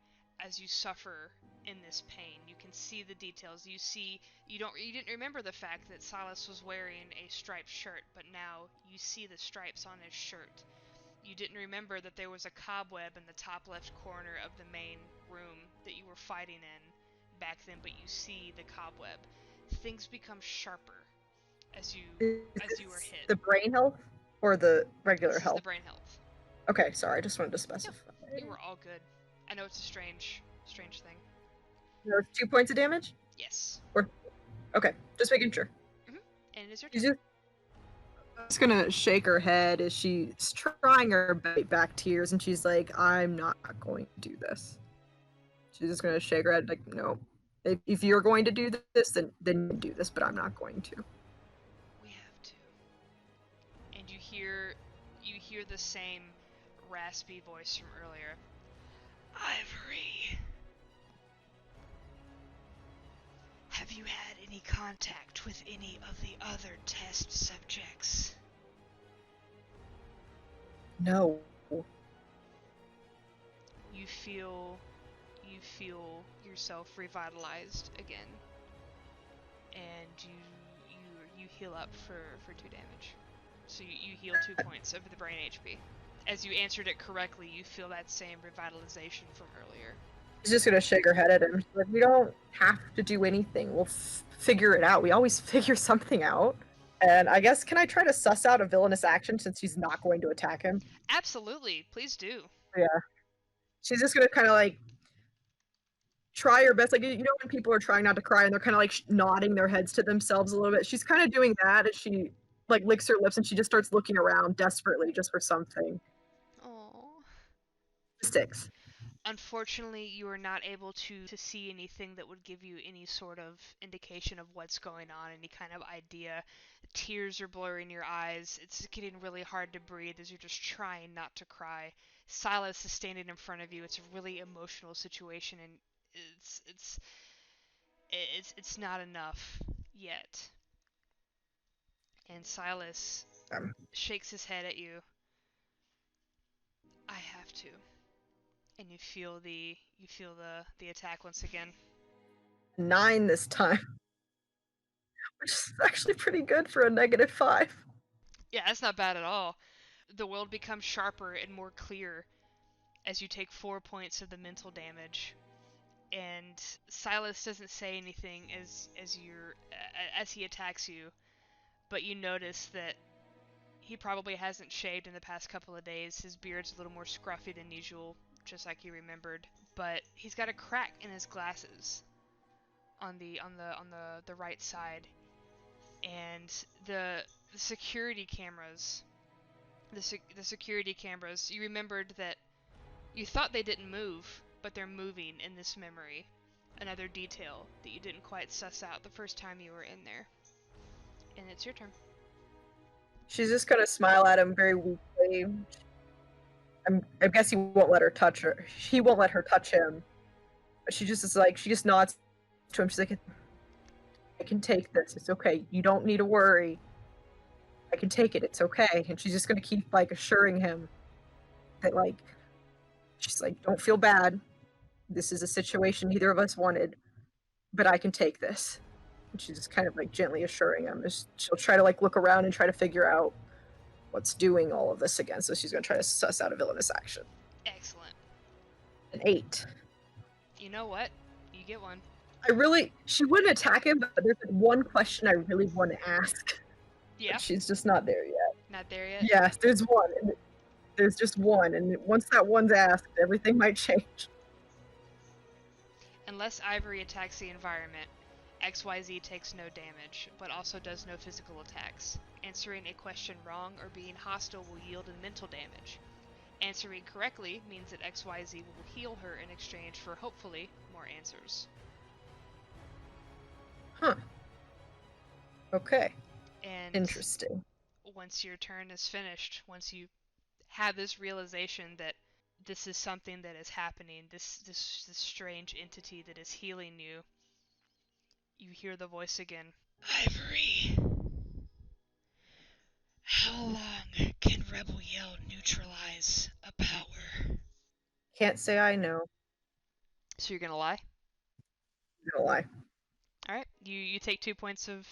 as you suffer in this pain. You can see the details. You didn't remember the fact that Silas was wearing a striped shirt, but now you see the stripes on his shirt. You didn't remember that there was a cobweb in the top left corner of the main room that you were fighting in back then, but you see the cobweb. Things become sharper as you Is as you are this hit. the brain health or the regular This is the health? brain health. Okay, sorry, I just wanted to No, specify. you were all good. I know it's a strange thing. There's 2 points of damage? Yes. Or okay, just making sure. And it is your She's turn. just gonna shake her head as she's trying her bite back tears, and she's like, "I'm not going to do this." She's just gonna shake her head like, "No. If you're going to do this, then you do this, but I'm not going to." We have to. And you hear the same raspy voice from earlier. Ivory. Have you had any contact with any of the other test subjects? No. You feel yourself revitalized again. And you heal up for 2 damage. So you heal 2 points of the brain HP. As you answered it correctly, you feel that same revitalization from earlier. She's just gonna shake her head at him. She's like, "We don't have to do anything. We'll figure it out. We always figure something out." And I guess, can I try to suss out a villainous action since she's not going to attack him? Absolutely, please do. Yeah. She's just gonna kind of like try her best. Like, you know, when people are trying not to cry and they're kind of like nodding their heads to themselves a little bit. She's kind of doing that as she like licks her lips and she just starts looking around desperately just for something. Oh. Sticks. Unfortunately, you are not able to see anything that would give you any sort of indication of what's going on, any kind of idea. Tears are blurring your eyes. It's getting really hard to breathe as you're just trying not to cry. Silas is standing in front of you. It's a really emotional situation, and it's it's it's not enough yet. And Silas Um, shakes his head at you. I have to. And you feel the attack once again. 9 this time, which is actually pretty good for a -5. Yeah, that's not bad at all. The world becomes sharper and more clear as you take 4 points of the mental damage. And Silas doesn't say anything as he attacks you, but you notice that he probably hasn't shaved in the past couple of days. His beard's a little more scruffy than usual, just like you remembered. But he's got a crack in his glasses on the right side, and the security cameras. The security cameras. You remembered that you thought they didn't move, but they're moving in this memory. Another detail that you didn't quite suss out the first time you were in there. And it's your turn. She's just gonna smile at him very weakly. I guess he won't let her touch her. He won't let her touch him. But she just is like, she just nods to him. She's like, "I can take this. It's okay. You don't need to worry. I can take it. It's okay." And she's just gonna keep like assuring him that like, she's like, "Don't feel bad. This is a situation neither of us wanted, but I can take this." And she's just kind of like gently assuring him. She'll try to like look around and try to figure out what's doing all of this again. So she's gonna try to suss out a villainous action. Excellent. An 8. You know what? You get one. She wouldn't attack him, but there's one question I really want to ask. Yeah? But she's just not there yet. Not there yet? Yes, there's one. And there's just one. And once that one's asked, everything might change. Unless Ivory attacks the environment, XYZ takes no damage, but also does no physical attacks. Answering a question wrong or being hostile will yield in mental damage. Answering correctly means that XYZ will heal her in exchange for, hopefully, more answers. Huh. Okay. And Interesting. once your turn is finished, once you have this realization that this is something that is happening, this strange entity that is healing you, you hear the voice again. Ivory, how long can Rebel Yell neutralize a power? Can't say I know. So you're gonna lie? No lie. All right, you take 2 points of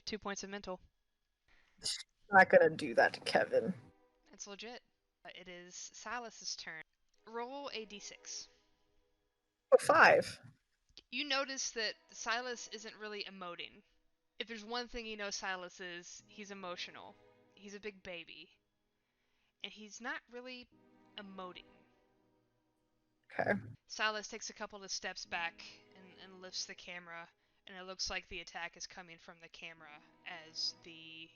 mental. Not gonna do that to Kevin. It's legit. It is Silas's turn. Roll a d6. Oh, 5. You notice that Silas isn't really emoting. If there's one thing you know Silas is, he's emotional. He's a big baby. And he's not really emoting. Okay. Silas takes a couple of steps back and lifts the camera, and it looks like the attack is coming from the camera as the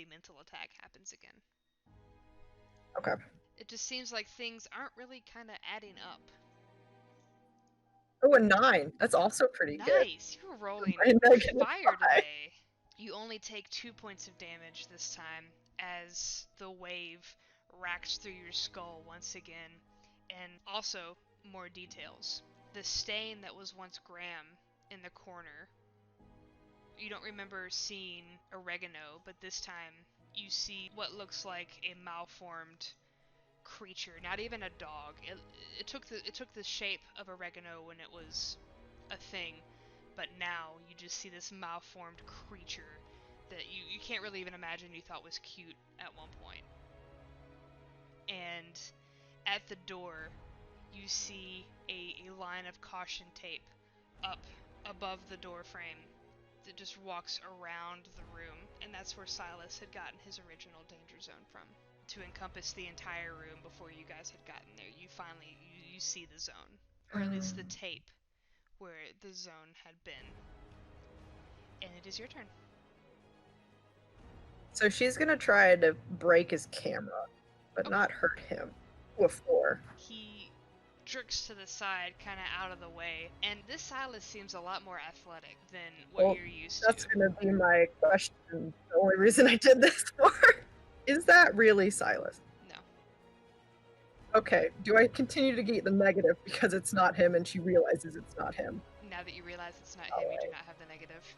mental attack happens again. Okay. It just seems like things aren't really kind of adding up. Oh, a 9. That's also pretty good. Nice! You were rolling -5. fire today. You only take 2 points of damage this time as the wave racks through your skull once again. And also, more details. The stain that was once Graham in the corner. You don't remember seeing oregano, but this time you see what looks like a malformed creature, not even a dog. It took the shape of oregano when it was a thing, but now you just see this malformed creature that you can't really even imagine you thought was cute at one point. And at the door, you see a line of caution tape up above the door frame that just walks around the room, and that's where Silas had gotten his original danger zone from. To encompass the entire room before you guys had gotten there, you finally you see the zone, or at least the tape where the zone had been. And it is your turn. So she's gonna try to break his camera, but Okay. not hurt him. Ooh, a 4. He jerks to the side, kind of out of the way, and this Silas seems a lot more athletic than what you're used to. That's gonna be my question. The only reason I did this for. Is that really Silas? No. Okay, do I continue to get the negative because it's not him and she realizes it's not him? Now that you realize it's not him, you do not have the negative.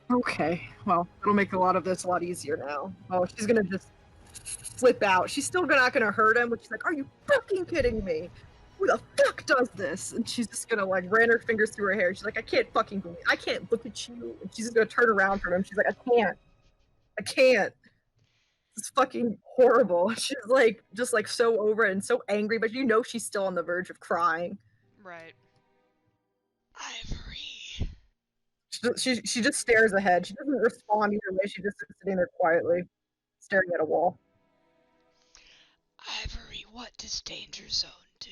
Okay, well, it'll make a lot of this a lot easier now. Oh, she's gonna just flip out. She's still not gonna hurt him, but she's like, are you fucking kidding me? Who the fuck does this? And she's just gonna like ran her fingers through her hair. She's like, I can't fucking believe I can't look at you. And she's just gonna turn around from him. She's like, I can't. It's fucking horrible. She's like just like so over it and so angry, but you know she's still on the verge of crying. Right. Ivory. She just stares ahead. She doesn't respond either way. She just sits sitting there quietly, staring at a wall. Ivory, what does Danger Zone do?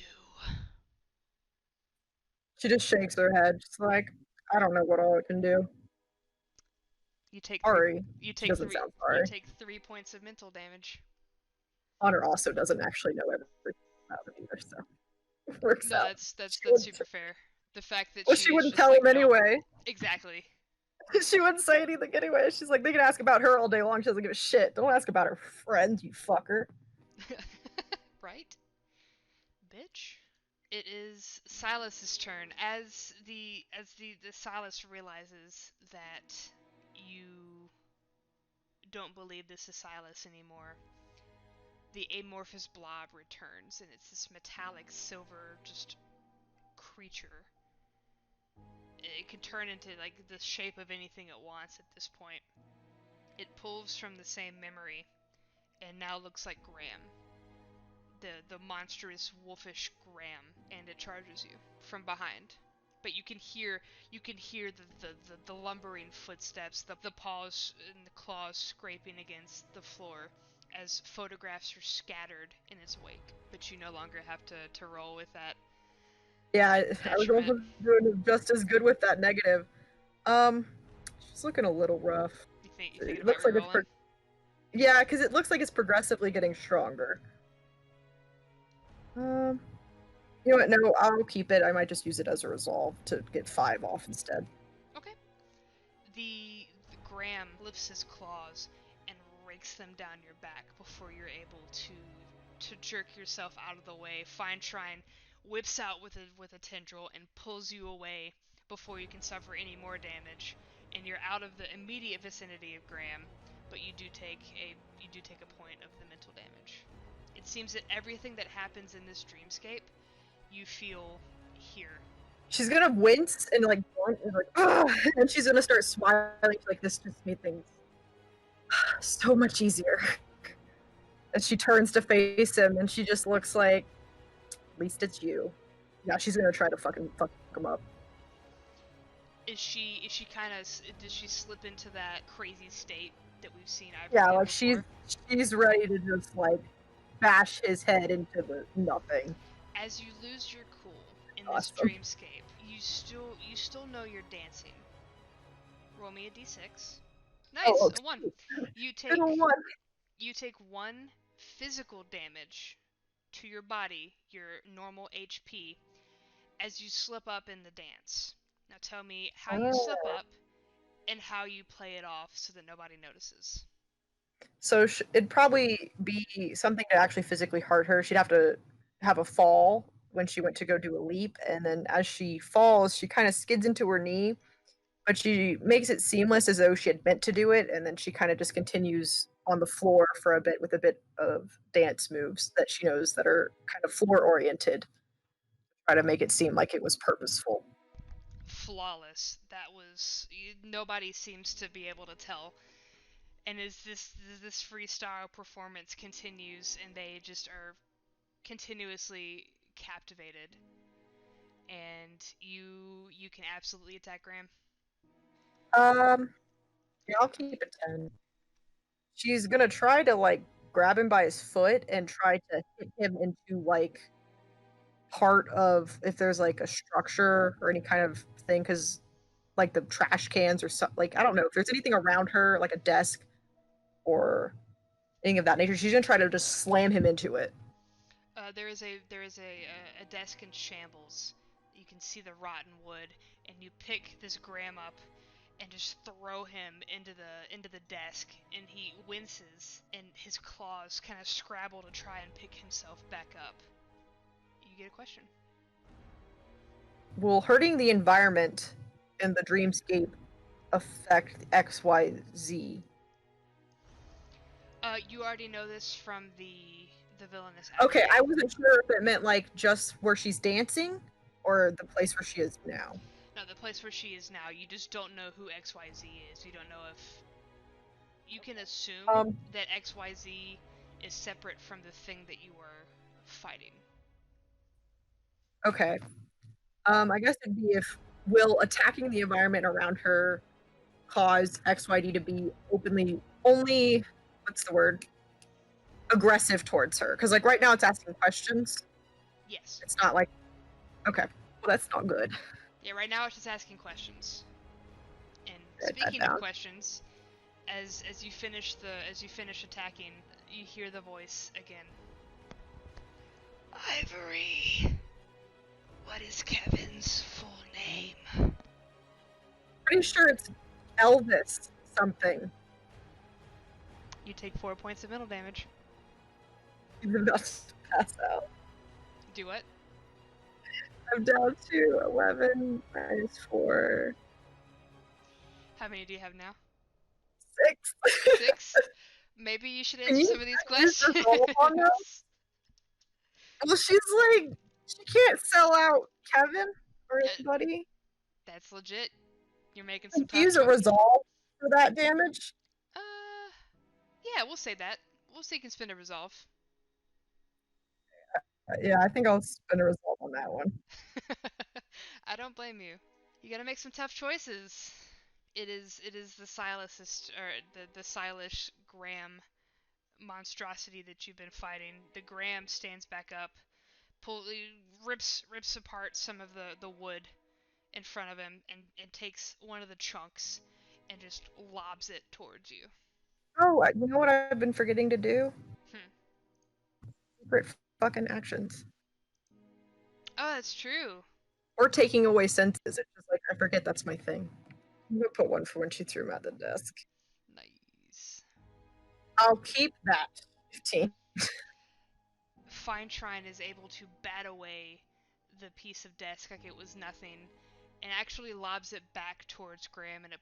She just shakes her head. She's like, I don't know what all it can do. You take Sorry. You She take doesn't three. sound You sorry. take 3 points of mental damage. Honor also doesn't actually know everything about it either, so it works No, out. that's She super fair. The fact that well, she she's wouldn't just tell like, him nope. anyway. Exactly. She wouldn't say anything anyway. She's like, they can ask about her all day long. She doesn't give a shit. Don't ask about her friends, you fucker. Right? Bitch. It is Silas's turn. As the Silas realizes that you don't believe this is Silas anymore, the amorphous blob returns, and it's this metallic silver just creature. It can turn into like the shape of anything it wants at this point. It pulls from the same memory and now looks like Graham. The monstrous wolfish Graham, and it charges you from behind. But you can hear the lumbering footsteps, the paws and the claws scraping against the floor as photographs are scattered in its wake. But you no longer have to roll with that. Yeah, I was also doing just as good with that negative. She's looking a little rough. You think It about looks like rerolling? yeah, because it looks like it's progressively getting stronger. You know what? No, I'll keep it. I might just use it as a resolve to get 5 off instead. Okay. The Graham lifts his claws and rakes them down your back before you're able to to jerk yourself out of the way, Fine Shrine whips out with a tendril and pulls you away before you can suffer any more damage, and you're out of the immediate vicinity of Graham, but you do take a point of the mental damage. It seems that everything that happens in this dreamscape, you feel here. She's gonna wince and like grunt and like, ugh, and she's gonna start smiling. Like, this just made things so much easier. And she turns to face him, and she just looks like, at least it's you. Yeah, she's gonna try to fucking fuck him up. Is she kind of, does she slip into that crazy state that we've seen Ivory Yeah, in like before? she's ready to just like bash his head into the nothing. As you lose your cool in this Awesome. dreamscape, you still know you're dancing. Roll me a d6. Nice, Oh, a 1. You good take one. you take 1 physical damage to your body, your normal HP, as you slip up in the dance. Now tell me how you slip up and how you play it off so that nobody notices. So it'd probably be something to actually physically hurt her. She'd have to have a fall when she went to go do a leap, and then as she falls, she kind of skids into her knee, but she makes it seamless as though she had meant to do it, and then she kind of just continues on the floor for a bit with a bit of dance moves that she knows that are kind of floor oriented, try to make it seem like it was purposeful. Flawless. That was, nobody seems to be able to tell. And as this freestyle performance continues, and they just are continuously captivated, and you can absolutely attack Graham. Yeah, I'll keep it 10. She's gonna try to like grab him by his foot and try to hit him into like part of, if there's like a structure or any kind of thing, because like the trash cans or something, like I don't know if there's anything around her, like a desk or anything of that nature. She's gonna try to just slam him into it. There is a desk in shambles. You can see the rotten wood, and you pick this Graham up and just throw him into the desk, and he winces, and his claws kind of scrabble to try and pick himself back up. You get a question. Will hurting the environment in the dreamscape affect XYZ? You already know this from the villainous Okay, action. I wasn't sure if it meant like just where she's dancing or the place where she is now. No, the place where she is now. You just don't know who XYZ is. You don't know if you can assume Um, that XYZ is separate from the thing that you were fighting. okay. I guess it'd be if will attacking the environment around her cause XYD to be openly only, what's the word, aggressive towards her? Because like right now it's asking questions. Yes. It's not like, okay, well that's not good. Yeah, right now it's just asking questions. And Write that speaking of down. questions, as you finish attacking, you hear the voice again. Ivory, what is Kevin's full name? Pretty sure it's Elvis something. You take 4 points of mental damage. He's about to pass out. Do what? I'm down to 11 minus 4, How many do you have now? 6. 6? Maybe you should Can answer you some of these use resolve on that? questions. Well, she's like, she can't sell out Kevin or anybody. That's legit. You're making some Can you tough use a choices. resolve for that damage? Uh, yeah, we'll say that. We'll see you can spin a resolve. Yeah, I think I'll spin a resolve on that one. I don't blame you. You gotta make some tough choices. It is the Silas or the Silas Graham monstrosity that you've been fighting. The Graham stands back up, rips apart some of the wood in front of him, and takes one of the chunks and just lobs it towards you. Oh, you know what I've been forgetting to do? Hmm. Secret fucking actions. Oh, that's true. Or taking away senses. It's just like, I forget that's my thing. I'm gonna put one for when she threw him at the desk. Nice. I'll keep that 15. Fine Trine is able to bat away the piece of desk like it was nothing, and actually lobs it back towards Graham, and it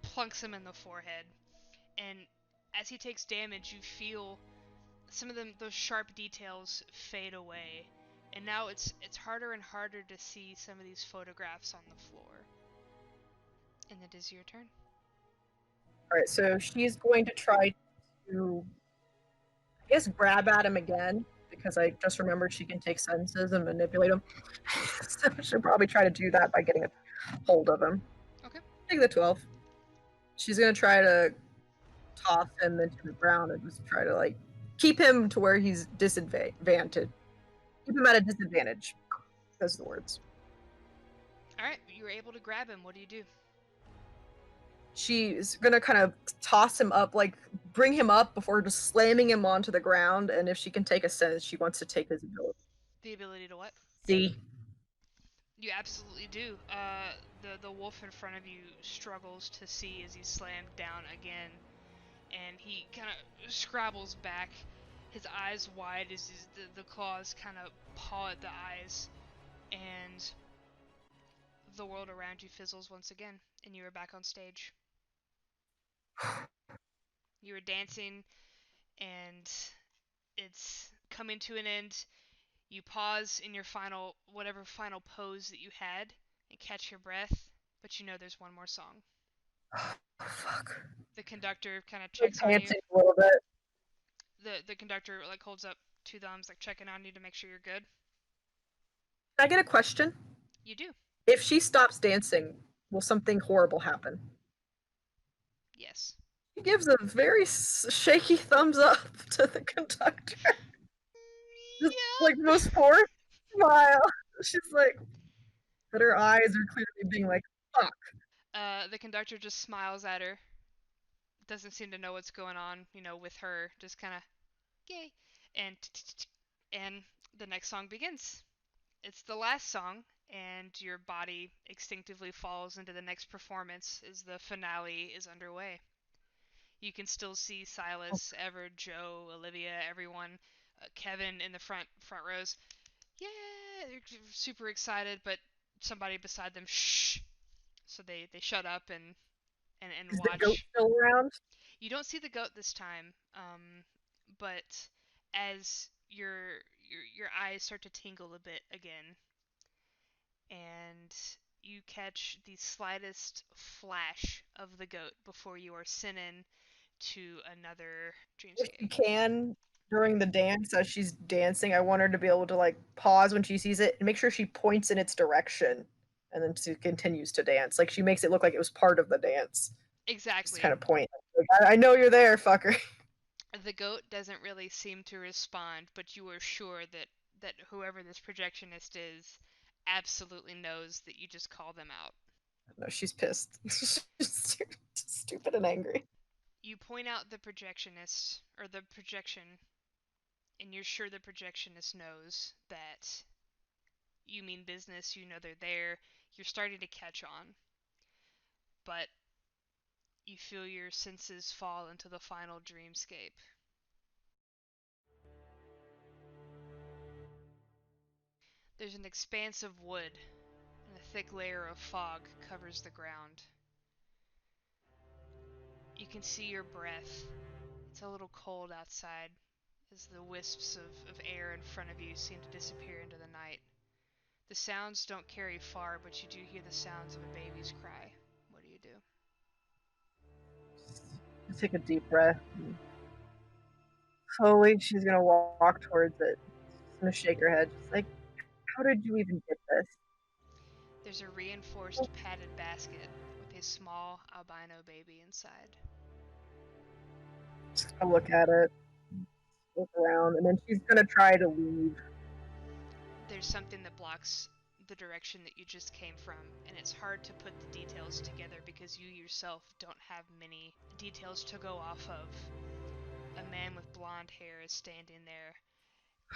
plunks him in the forehead. And as he takes damage, you feel some of those sharp details fade away, and now it's harder and harder to see some of these photographs on the floor. And it is your turn. All right, so she's going to try to, I guess, grab at him again because I just remembered she can take senses and manipulate him. So she'll probably try to do that by getting a hold of him. Okay. Take the 12. She's going to try to toss him into the ground and just try to like keep him to where he's disadvantaged. Keep him at a disadvantage. Those are the words. All right, you were able to grab him. What do you do? She's gonna kind of toss him up, like bring him up before just slamming him onto the ground. And if she can take a sense, she wants to take his ability. The ability to what? See, You absolutely do. The wolf in front of you struggles to see as he's slammed down again, and he kind of scrabbles back, his eyes wide as the claws kind of paw at the eyes, and the world around you fizzles once again, and you are back on stage. You were dancing, and it's coming to an end. You pause in your whatever final pose that you had, and catch your breath, but you know there's one more song. oh, fuck. The conductor kind of Like checks on you. dancing a little bit. The conductor like holds up two thumbs, like checking on you to make sure you're good. Can I get a question? You do. If she stops dancing, will something horrible happen? Yes. He gives a very shaky thumbs up to the conductor. Just like the most forced smile. She's like, but her eyes are clearly being like, fuck. The conductor just smiles at her. Doesn't seem to know what's going on, with her. Just kind of, yay. And and the next song begins. It's the last song, and your body instinctively falls into the next performance as the finale is underway. You can still see Silas, Ever, Joe, Olivia, everyone, Kevin in the front rows. Yeah, they're super excited, but somebody beside them, shh. So they shut up and Is the goat watch. still around? You don't see the goat this time, but as your eyes start to tingle a bit again, and you catch the slightest flash of the goat before you are sent in to another If dreamscape. she can, during the dance, as she's dancing, I want her to be able to like pause when she sees it and make sure she points in its direction and then she continues to dance. Like she makes it look like it was part of the dance. Just kind Exactly. of point. Like, I know you're there, fucker. The goat doesn't really seem to respond, but you are sure that whoever this projectionist is absolutely knows that you just call them out. No, she's pissed. She's stupid and angry. You point out the projectionist or the projection, and you're sure the projectionist knows that you mean business, you know they're there, you're starting to catch on, but you feel your senses fall into the final dreamscape. There's an expanse of wood, and a thick layer of fog covers the ground. You can see your breath. It's a little cold outside as the wisps of air in front of you seem to disappear into the night. The sounds don't carry far, but you do hear the sounds of a baby's cry. What do you do? Just take a deep breath. Slowly, she's gonna walk towards it. She's gonna shake her head. She's like, "How did you even get this?" There's a reinforced padded basket with a small albino baby inside. Just gonna look at it, look around, and then she's gonna try to leave. There's something that blocks the direction that you just came from, and it's hard to put the details together because you yourself don't have many details to go off of. A man with blonde hair is standing there,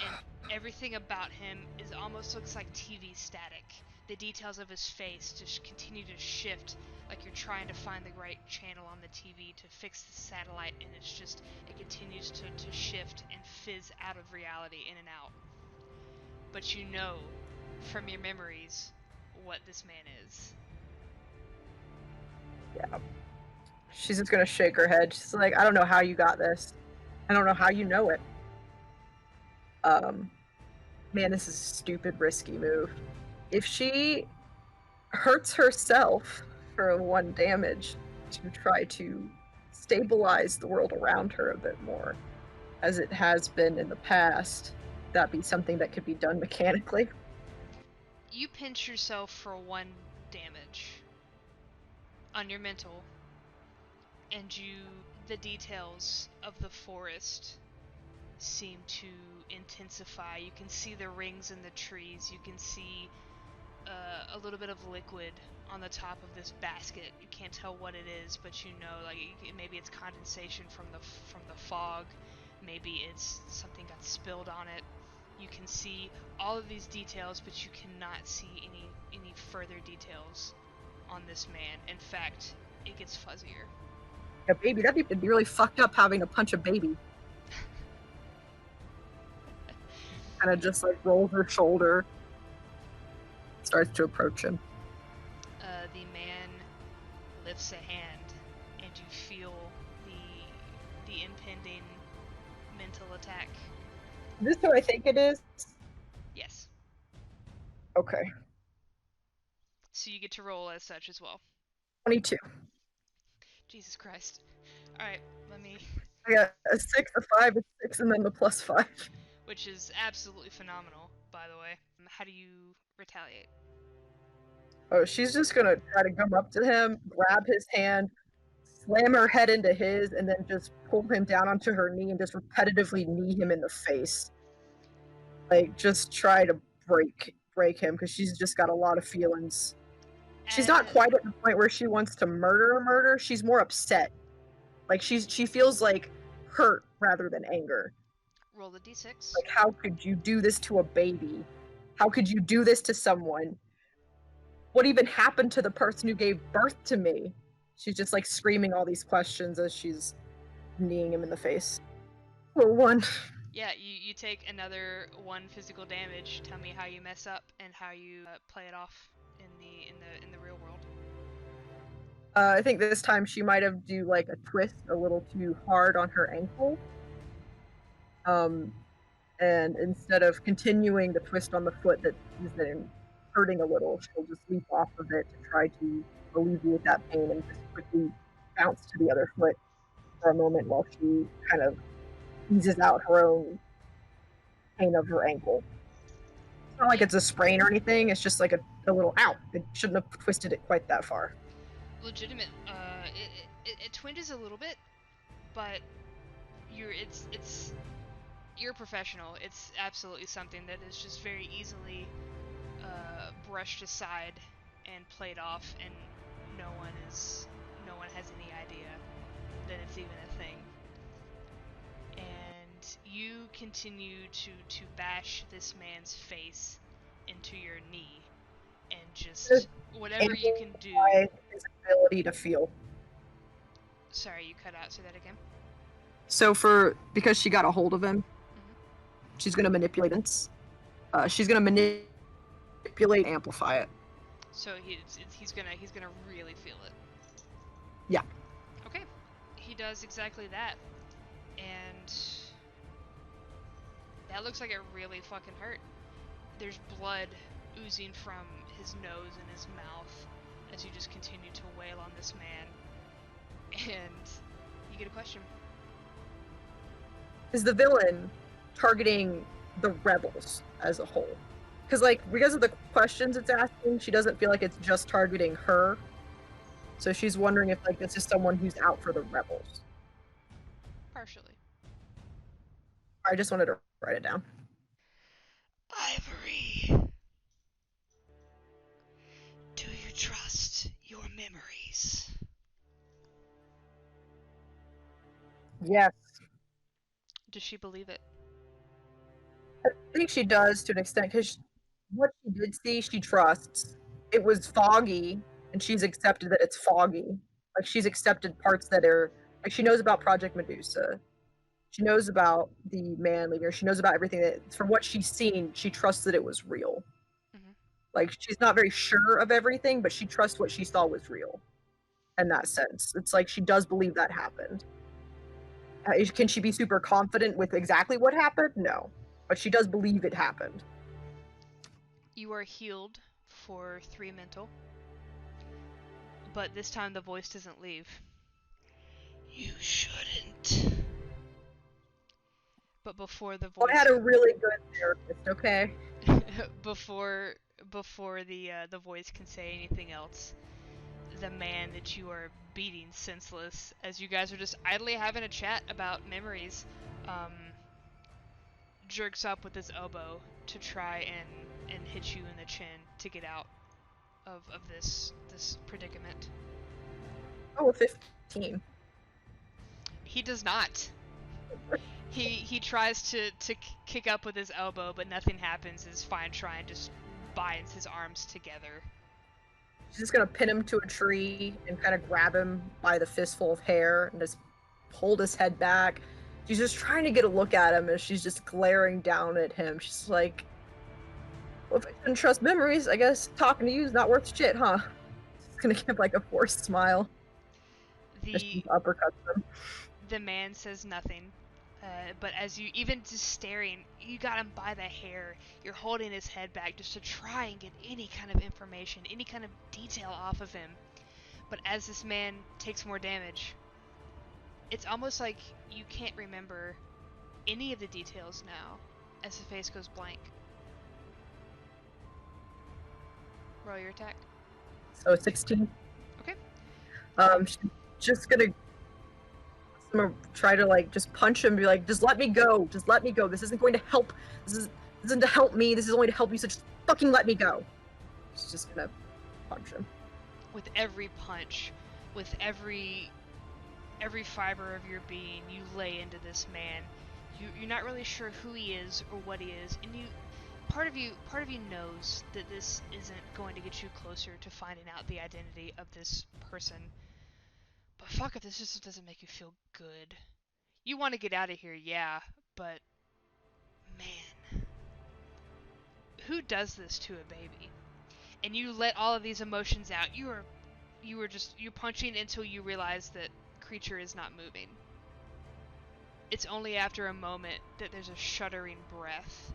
and everything about him is almost looks like TV static. The details of his face just continue to shift, like you're trying to find the right channel on the TV to fix the satellite, and it continues to shift and fizz out of reality, in and out. But you know from your memories what this man is. Yeah. She's just gonna shake her head. She's like, I don't know how you got this. I don't know how you know it. Um, Man, this is a stupid, risky move. If she hurts herself for 1 damage to try to stabilize the world around her a bit more, as it has been in the past, that'd be something that could be done mechanically. You pinch yourself for 1 damage on your mental, and the details of the forest seem to intensify. You can see the rings in the trees. You can see a little bit of liquid on the top of this basket. You can't tell what it is, but you know, like maybe it's condensation from the fog. Maybe it's something got spilled on it. You can see all of these details, but you cannot see any further details on this man. In fact, it gets fuzzier. A baby, that'd be really fucked up having to punch a baby. Kind of just like rolls her shoulder, starts to approach him. The man lifts a hand, and you feel the impending mental attack. Is this who I think it is? Yes. Okay. So you get to roll as such as well. 22. Jesus Christ. Alright, let me. I got a 6, a 5, a 6, and then the +5. Which is absolutely phenomenal, by the way. How do you retaliate? Oh, she's just gonna try to come up to him, grab his hand, slam her head into his, and then just pull him down onto her knee and just repetitively knee him in the face. Like, just try to break him, because she's just got a lot of feelings. She's not quite at the point where she wants to murder. She's more upset. Like, she feels like hurt rather than anger. Roll the d6. Like, how could you do this to a baby? How could you do this to someone? What even happened to the person who gave birth to me? She's just like screaming all these questions as she's kneeing him in the face. For 1. Yeah, you take another 1 physical damage. Tell me how you mess up and how you play it off in the real world. I think this time she might have do like a twist a little too hard on her ankle. And instead of continuing the twist on the foot that is then hurting a little, she'll just leap off of it to try to alleviate that pain and just quickly bounce to the other foot for a moment while she kind of eases out her own pain of her ankle. It's not like it's a sprain or anything, it's just like a little ow. It shouldn't have twisted it quite that far. Legitimate. It twinges a little bit, but you're a professional. It's absolutely something that is just very easily brushed aside and played off, and no one has any idea that it's even a thing. And you continue to bash this man's face into your knee, and just whatever you can do. His ability to feel. Sorry, you cut out. Say that again. So because she got a hold of him, she's gonna manipulate it. She's gonna manipulate, amplify it. So he's gonna really feel it. Yeah. Okay, he does exactly that, and that looks like it really fucking hurt. There's blood oozing from his nose and his mouth as you just continue to wail on this man, and you get a question. Is the villain targeting the rebels as a whole? Because of the questions it's asking, she doesn't feel like it's just targeting her. So she's wondering if this is someone who's out for the rebels. Partially. I just wanted to write it down. Ivory, do you trust your memories? Yes. Does she believe it? I think she does to an extent because what she did see, she trusts. It was foggy, and she's accepted that it's foggy. Like she's accepted parts that are like she knows about Project Medusa. She knows about the man leader. She knows about everything that from what she's seen, she trusts that it was real. Hmm. Like she's not very sure of everything, but she trusts what she saw was real. In that sense, it's like she does believe that happened. Can she be super confident with exactly what happened? No, but she does believe it happened. You are healed for 3 mental, but this time the voice doesn't leave. You shouldn't. But before the Well, I voice had a really good therapist. Okay. before the voice can say anything else, the man that you are beating senseless as you guys are just idly having a chat about memories, um, jerks up with his elbow to try and hit you in the chin to get out of this predicament. Oh, 15. He does not. He tries to kick up with his elbow, but nothing happens. His fine trying just binds his arms together. She's just gonna pin him to a tree and kind of grab him by the fistful of hair and just hold his head back. She's just trying to get a look at him as she's just glaring down at him. She's like, well, if I couldn't trust memories, I guess talking to you is not worth shit, huh? She's gonna give like a forced smile as she The uppercuts him. the man says nothing, but as you even just staring, you got him by the hair. You're holding his head back just to try and get any kind of information, any kind of detail off of him. But as this man takes more damage, it's almost like you can't remember any of the details now as the face goes blank. Roll your attack. So 16. Okay. She's just gonna try to like just punch him and be like, just let me go. Just let me go. This isn't going to help. This isn't to help me. This is only to help you, so just fucking let me go. She's just gonna punch him. With every punch, with every fiber of your being, you lay into this man. You're not really sure who he is or what he is, and part of you knows that this isn't going to get you closer to finding out the identity of this person. But fuck if this just doesn't make you feel good. You want to get out of here, yeah, but man, who does this to a baby? And you let all of these emotions out. You're punching until you realize that creature is not moving. It's only after a moment that there's a shuddering breath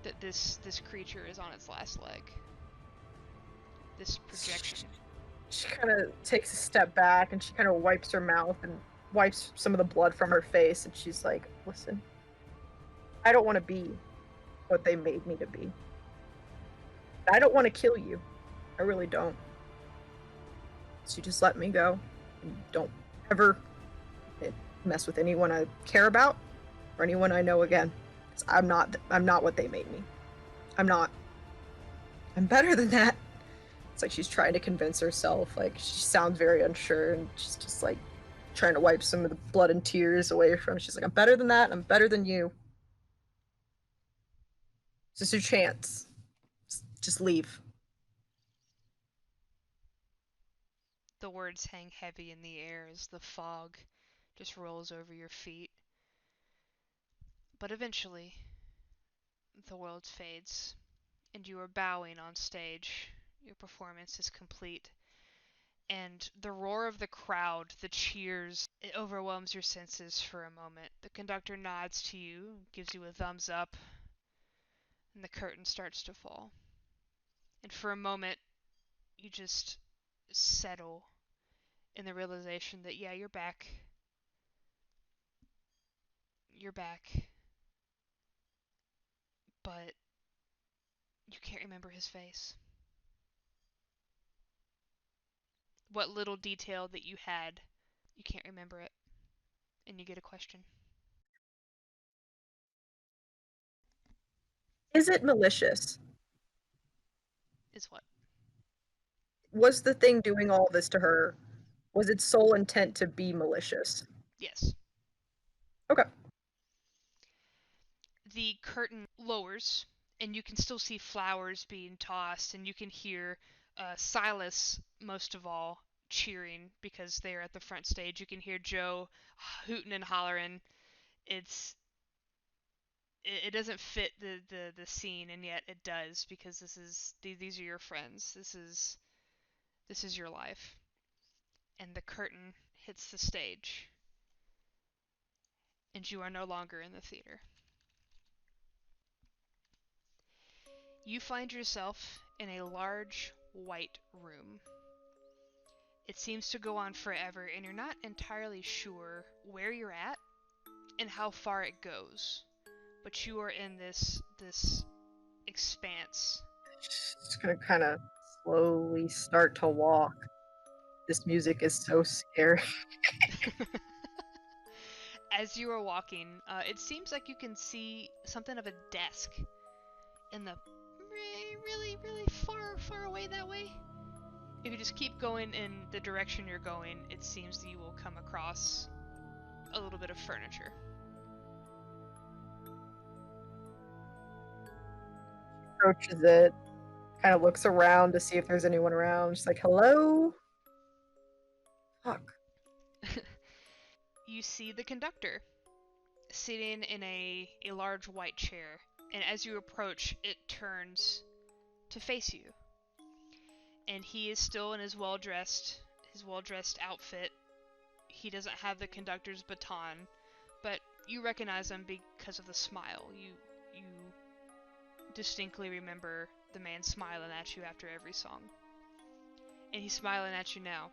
that this creature is on its last leg. This projection. She kind of takes a step back and she kind of wipes her mouth and wipes some of the blood from her face, and she's like, listen, I don't want to be what they made me to be. I don't want to kill you. I really don't. So just let me go and don't ever mess with anyone I care about or anyone I know again. I'm not what they made me. I'm not. I'm better than that. It's like she's trying to convince herself. Like she sounds very unsure, and she's just like trying to wipe some of the blood and tears away from. She's like, I'm better than that. I'm better than you. This is your chance. Just leave. The words hang heavy in the air as the fog just rolls over your feet. But eventually, the world fades, and you are bowing on stage. Your performance is complete, and the roar of the crowd, the cheers, it overwhelms your senses for a moment. The conductor nods to you, gives you a thumbs up, and the curtain starts to fall. And for a moment, you just settle in the realization that, yeah, you're back. You're back. But you can't remember his face. What little detail that you had, you can't remember it. And you get a question. Is it malicious? Is what? Was the thing doing all this to her? Was its sole intent to be malicious? Yes. Okay. The curtain lowers, and you can still see flowers being tossed, and you can hear Silas, most of all, cheering because they're at the front stage. You can hear Joe hooting and hollering. It's it doesn't fit the scene, and yet it does, because these are your friends. This is your life. And the curtain hits the stage, and you are no longer in the theater. You find yourself in a large white room. It seems to go on forever, and you're not entirely sure where you're at and how far it goes. But you are in this expanse. Just gonna kind of slowly start to walk. This music is so scary. As you are walking, it seems like you can see something of a desk in the really, really far away that way. If you just keep going in the direction you're going, it seems that you will come across a little bit of furniture. Approaches it, kind of looks around to see if there's anyone around. She's like, hello? Fuck. You see the conductor sitting in a large white chair, and as you approach, it turns to face you. And he is still in his well-dressed outfit. He doesn't have the conductor's baton, but you recognize him because of the smile. You distinctly remember the man smiling at you after every song. And he's smiling at you now.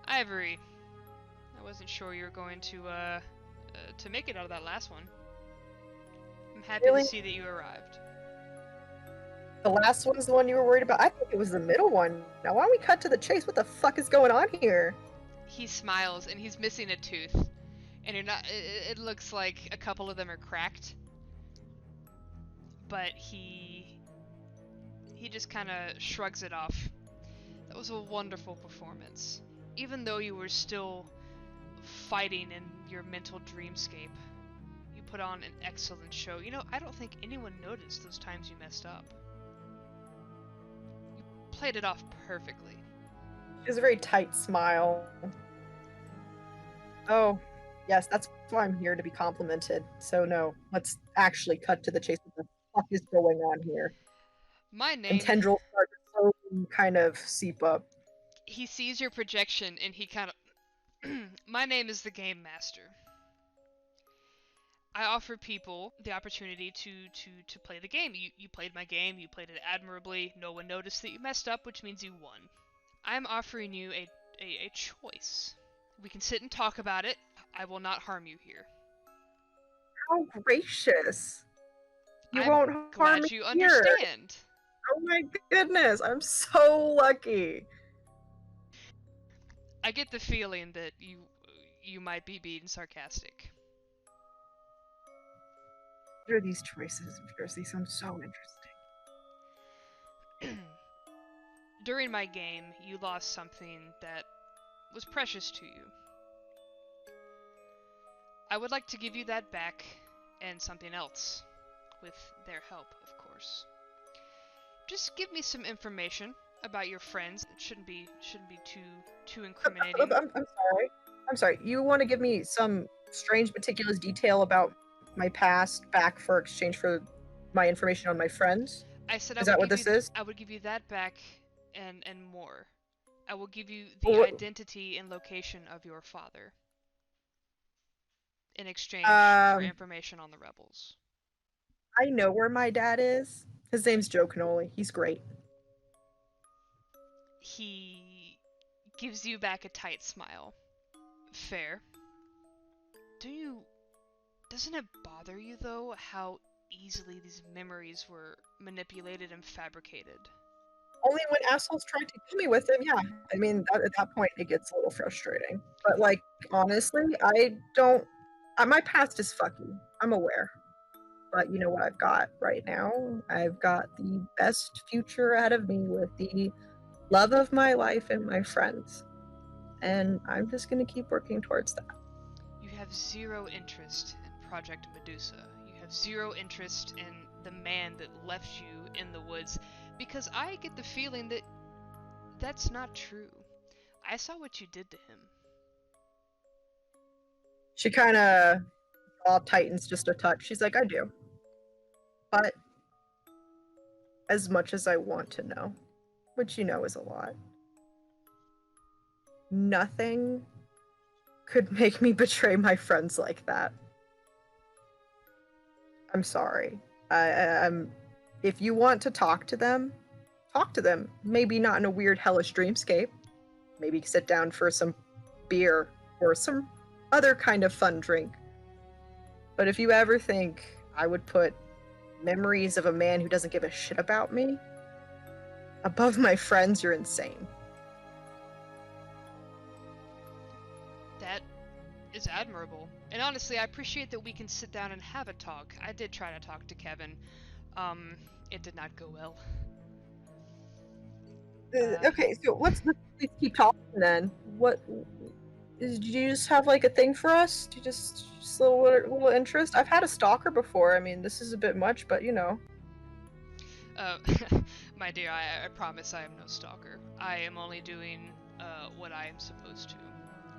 Ivory, I wasn't sure you were going to make it out of that last one. I'm happy Really? to see that you arrived. The last one's the one you were worried about? I think it was the middle one. Now, why don't we cut to the chase? What the fuck is going on here? He smiles, and he's missing a tooth. And you're not. It looks like a couple of them are cracked. But he just kind of shrugs it off. That was a wonderful performance. Even though you were still fighting in your mental dreamscape, you put on an excellent show. You know, I don't think anyone noticed those times you messed up. You played it off perfectly. She has a very tight smile. Oh, yes, that's why I'm here, to be complimented. So, no, let's actually cut to the chase. What the fuck is going on here? My And name. tendrils start to slowly kind of seep up. He sees your projection, and he kind of. My name is the Gamemaster. I offer people the opportunity to play the game. You played my game, you played it admirably, no one noticed that you messed up, which means you won. I'm offering you a choice. We can sit and talk about it. I will not harm you here. How gracious. You I'm won't harm me glad you here. understand. Oh my goodness, I'm so lucky. I get the feeling that you might be being sarcastic. What are these choices of yours? These sound so interesting. During my game, you lost something that was precious to you. I would like to give you that back, and something else, with their help, of course. Just give me some information about your friends. It shouldn't be too incriminating. I'm sorry. I'm sorry. You want to give me some strange, meticulous detail about my past back for exchange for my information on my friends? I said Is that what this is? I would give you that back, and more. I will give you the Well, identity and location of your father in exchange for um, information on the rebels. I know where my dad is. His name's Joe Cannoli. He's great. He gives you back a tight smile. Fair. Do you Doesn't it bother you, though, how easily these memories were manipulated and fabricated? Only when assholes try to kill me with him, yeah. I mean, at that point, it gets a little frustrating. But, like, honestly, I don't. My past is fucky. I'm aware. But you know what I've got right now? I've got the best future ahead of me with the love of my life and my friends. And I'm just going to keep working towards that. You have zero interest in Project Medusa. You have zero interest in the man that left you in the woods, because I get the feeling that that's not true. I saw what you did to him. She kind of all tightens just a touch. She's like, I do. But as much as I want to know, which you know is a lot, nothing could make me betray my friends like that. I'm sorry. I'm. If you want to talk to them, talk to them. Maybe not in a weird, hellish dreamscape. Maybe sit down for some beer or some other kind of fun drink. But if you ever think I would put memories of a man who doesn't give a shit about me above my friends, you're insane. That is admirable. And honestly, I appreciate that we can sit down and have a talk. I did try to talk to Kevin. It did not go well. Okay, so let's keep talking then. What did you just have like a thing for us? Do you just a little interest? I've had a stalker before. I mean, this is a bit much, but you know. My dear, I promise I am no stalker. I am only doing what I am supposed to.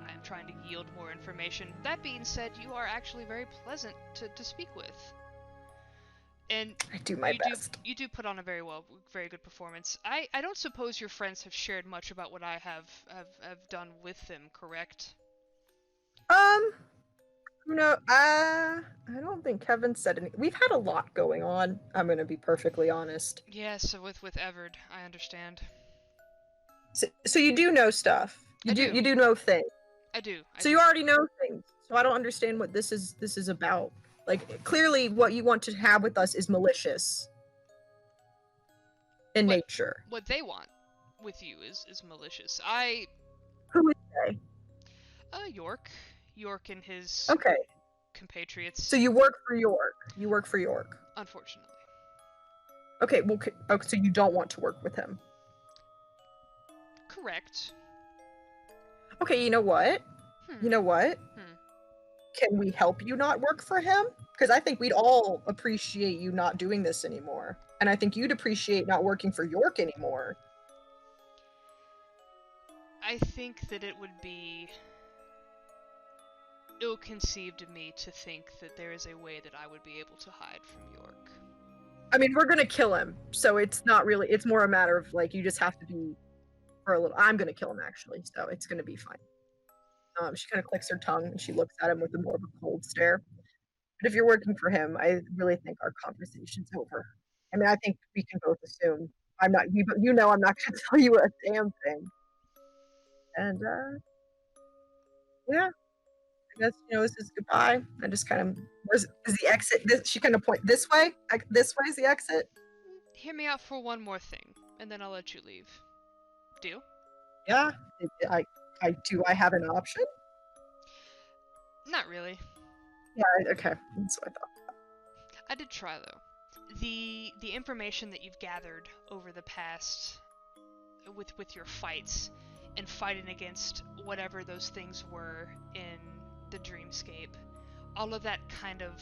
I am trying to yield more information. That being said, you are actually very pleasant to speak with. And I do my best. You do put on a very good performance. I don't suppose your friends have shared much about what I have done with them, correct? No, I don't think Kevin said any. We've had a lot going on. I'm gonna be perfectly honest. Yes, with Everett, I understand. So you do know stuff. You do know things. I do. So you already know things. So I don't understand what this is about. Like clearly, what you want to have with us is malicious in nature. What they want with you is malicious. Who is they? York and his compatriots. So you work for York. You work for York. Unfortunately. Okay, well, so you don't want to work with him. Correct. Okay, you know what? Can we help you not work for him? Because I think we'd all appreciate you not doing this anymore. And I think you'd appreciate not working for York anymore. I think that it would be ill-conceived of me to think that there is a way that I would be able to hide from York. I mean, we're gonna kill him, so it's not really, it's more a matter of, like, you just have to be for a little, I'm gonna kill him, actually, so it's gonna be fine. She kind of clicks her tongue, and she looks at him with a more of a cold stare. But if you're working for him, I really think our conversation's over. I mean, I think we can both assume I'm not, you know I'm not gonna tell you a damn thing. And, yeah. I guess, this is goodbye. I just kind of, is the exit? She kind of point this way. This way is the exit. Hear me out for one more thing, and then I'll let you leave. Deal? Yeah. Do I have an option? Not really. Yeah. Okay. That's what I thought. I did try though. The information that you've gathered over the past, with your fights and fighting against whatever those things were in the dreamscape, all of that kind of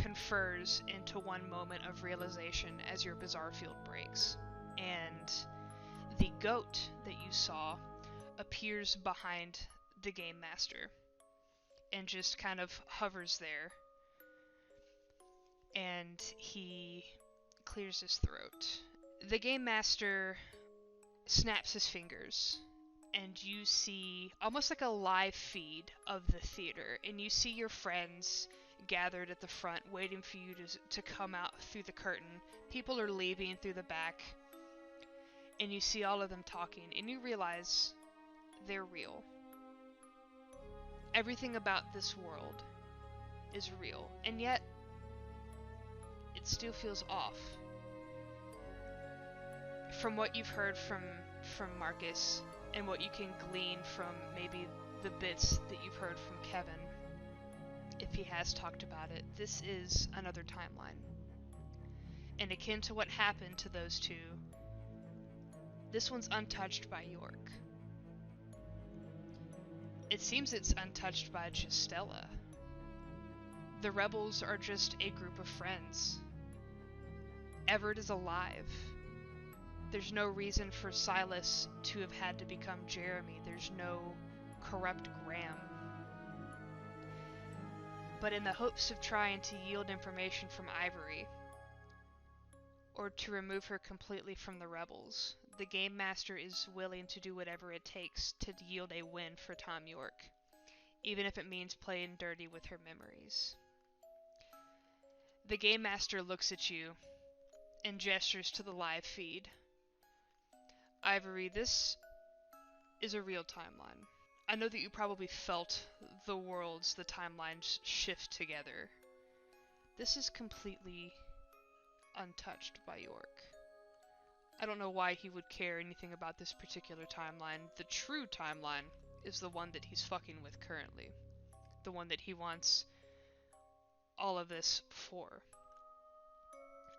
confers into one moment of realization as your bizarre field breaks, and the goat that you saw appears behind the Gamemaster and just kind of hovers there, and he clears his throat. The Gamemaster snaps his fingers, and you see almost like a live feed of the theater, and you see your friends gathered at the front waiting for you to come out through the curtain. People are leaving through the back, and you see all of them talking, and you realize they're real. Everything about this world is real, and yet it still feels off. From what you've heard from Marcus, and what you can glean from maybe the bits that you've heard from Kevin, if he has talked about it, this is another timeline. And akin to what happened to those two, this one's untouched by York. It seems it's untouched by Justella. The rebels are just a group of friends. Everett is alive. There's no reason for Silas to have had to become Jeremy. There's no corrupt Graham. But in the hopes of trying to yield information from Ivory, or to remove her completely from the rebels, the Gamemaster is willing to do whatever it takes to yield a win for Tom York, even if it means playing dirty with her memories. The Gamemaster looks at you and gestures to the live feed. Ivory, this is a real timeline. I know that you probably felt the worlds, the timelines shift together. This is completely untouched by York. I don't know why he would care anything about this particular timeline. The true timeline is the one that he's fucking with currently. The one that he wants all of this for.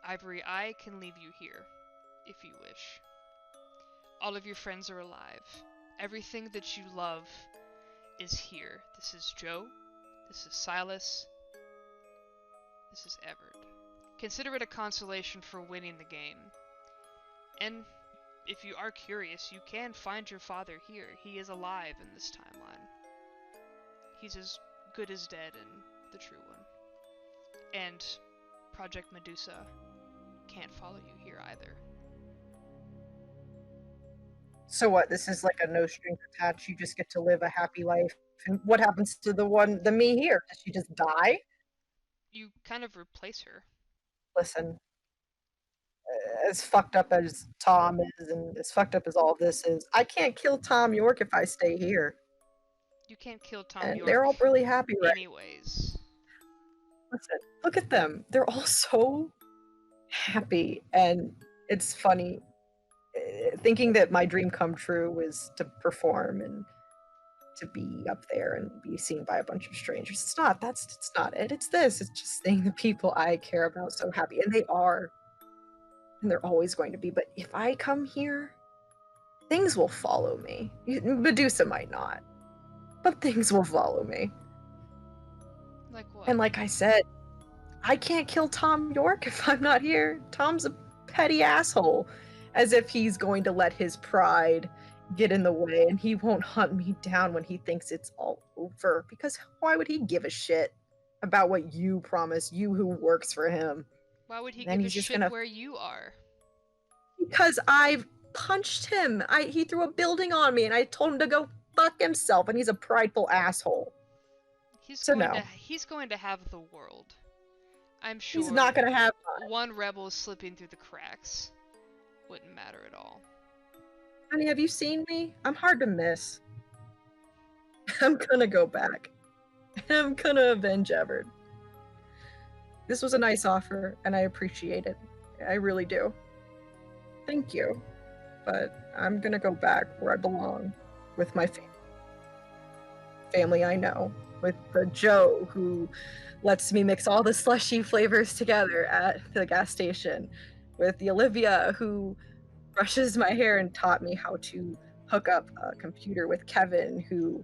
Ivory, I can leave you here, if you wish. All of your friends are alive. Everything that you love is here. This is Joe. This is Silas. This is Everett. Consider it a consolation for winning the game. And if you are curious, you can find your father here. He is alive in this timeline. He's as good as dead in the true one. And Project Medusa can't follow you here either. So what? This is like a no strings attached. You just get to live a happy life. And what happens to the me here? Does she just die? You kind of replace her. Listen, as fucked up as Tom is, and as fucked up as all this is, I can't kill Tom York if I stay here. You can't kill Tom And York they're all really happy, right? anyways. Listen, look at them. They're all so happy, and it's funny. Thinking that my dream come true was to perform and to be up there and be seen by a bunch of strangers. It's not. It's not it. It's this. It's just seeing the people I care about so happy, and they are, and they're always going to be. But if I come here, things will follow me. Medusa might not, but things will follow me. Like what? And like I said, I can't kill Tom York if I'm not here. Tom's a petty asshole, as if he's going to let his pride get in the way and he won't hunt me down when he thinks it's all over. Because why would he give a shit about what you promise, you who works for him? Why would he Then give a he's just shit gonna... where you are? Because I've punched him. He threw a building on me and I told him to go fuck himself, and he's a prideful asshole. He's So going to have the world. I'm sure he's not gonna have one rebel slipping through the cracks wouldn't matter at all. Honey, have you seen me? I'm hard to miss. I'm gonna go back. I'm gonna avenge Everett. This was a nice offer, and I appreciate it. I really do. Thank you. But I'm gonna go back where I belong, with my family I know, with the Joe who lets me mix all the slushy flavors together at the gas station, with the Olivia who brushes my hair and taught me how to hook up a computer, with Kevin who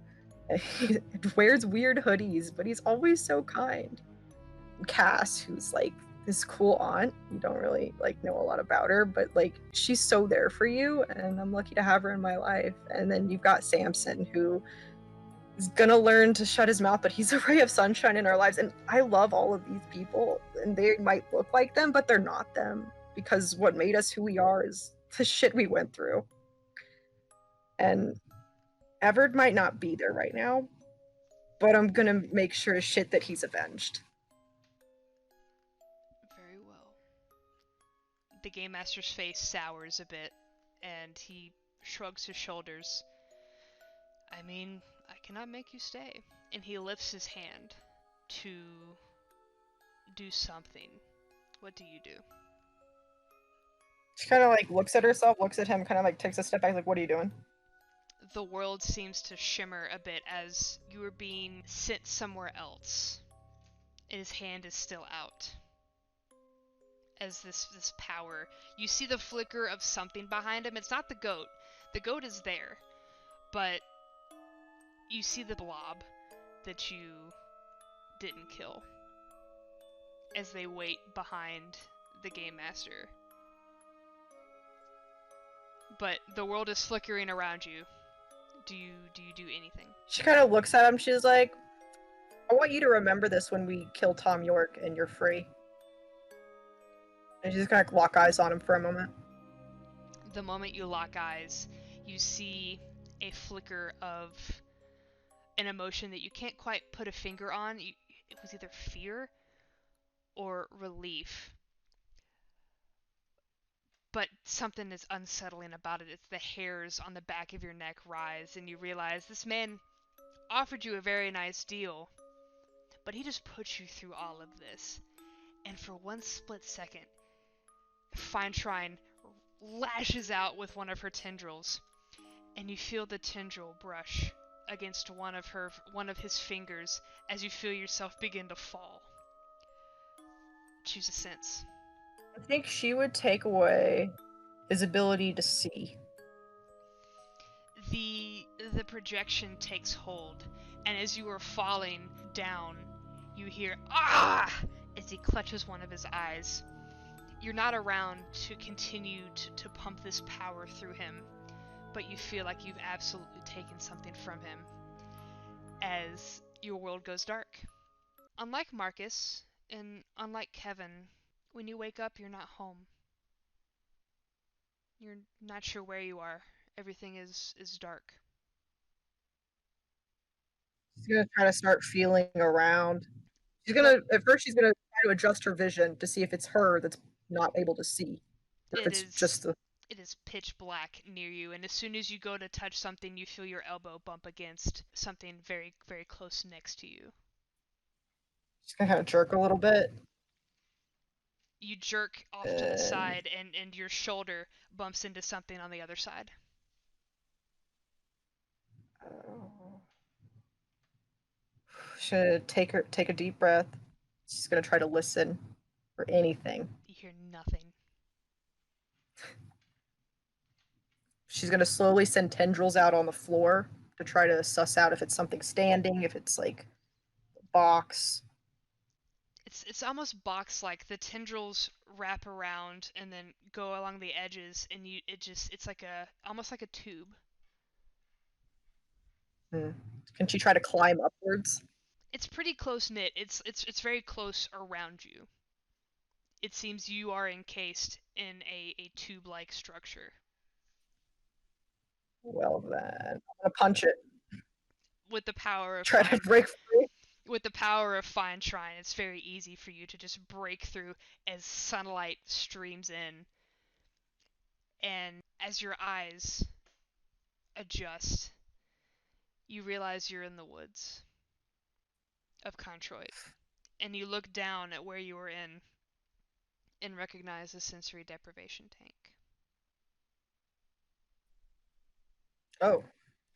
wears weird hoodies, but he's always so kind. And Cass, who's like this cool aunt. You don't really like know a lot about her, but like she's so there for you, and I'm lucky to have her in my life. And then you've got Samson, who is gonna learn to shut his mouth, but he's a ray of sunshine in our lives. And I love all of these people, and they might look like them, but they're not them, because what made us who we are is the shit we went through. And Everett might not be there right now, but I'm gonna make sure shit that he's avenged. Very well. The Game Master's face sours a bit, and he shrugs his shoulders. I mean, I cannot make you stay. And he lifts his hand to do something. What do you do? She kind of like looks at herself, looks at him, kind of like takes a step back, like, what are you doing? The world seems to shimmer a bit as you are being sent somewhere else. His hand is still out. As this power, you see the flicker of something behind him. It's not the goat. The goat is there, but you see the blob that you didn't kill. as they wait behind the Gamemaster. But the world is flickering around you. Do you do anything? She kind of looks at him. She's like, I want you to remember this when we kill Tom York and you're free. And she's kind of lock eyes on him for a moment. The moment you lock eyes, you see a flicker of an emotion that you can't quite put a finger on. It was either fear or relief. But something is unsettling about it. It's the hairs on the back of your neck rise, and you realize this man offered you a very nice deal, but he just put you through all of this. And for one split second, Fine Shrine lashes out with one of her tendrils, and you feel the tendril brush against one of his fingers as you feel yourself begin to fall. Choose a sense. I think she would take away his ability to see. The projection takes hold, and as you are falling down, you hear "ah!" as he clutches one of his eyes. You're not around to continue to pump this power through him, but you feel like you've absolutely taken something from him as your world goes dark. Unlike Marcus, and unlike Kevin, when you wake up, you're not home. You're not sure where you are. Everything is dark. She's gonna try to start feeling around. Roll. At first she's gonna try to adjust her vision to see if it's her that's not able to see. Or if It it's is just the it is pitch black near you, and as soon as you go to touch something, you feel your elbow bump against something very, very close next to you. she's gonna kind of jerk a little bit. You jerk off to the And side, and your shoulder bumps into something on the other side. should take a deep breath. She's gonna try to listen for anything. You hear nothing. She's gonna slowly send tendrils out on the floor to try to suss out if it's something standing, if it's like a box. It's almost box-like. The tendrils wrap around and then go along the edges, and it's like a almost like a tube. Hmm. Can she try to climb upwards? It's pretty close knit. It's very close around you. It seems you are encased in a tube-like structure. Well then, I'm gonna punch it. With the power of Try to fine break free. with the power of Fine Shrine, it's very easy for you to just break through as sunlight streams in. And as your eyes adjust, you realize you're in the woods of Controit. And you look down at where you were in and recognize the sensory deprivation tank. Oh,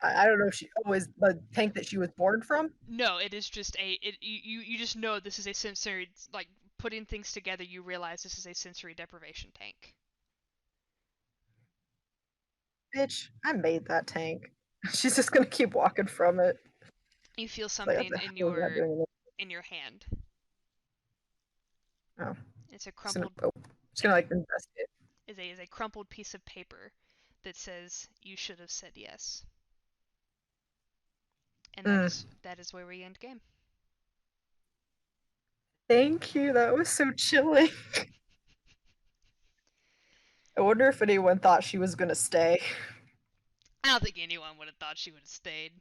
I don't know if she always the tank that she was born from. No, it is just you just know this is a sensory, like, putting things together, you realize this is a sensory deprivation tank. Bitch, I made that tank. She's just gonna keep walking from it. You feel It's like, what something the hell is that doing? in your hand. Oh, It's a it's gonna, crumpled oh, it's gonna like investigate. is a crumpled piece of paper that says you should have said yes. And Mm. that is where we end game. Thank you. That was so chilling. I wonder if anyone thought she was gonna stay. I don't think anyone would have thought she would have stayed.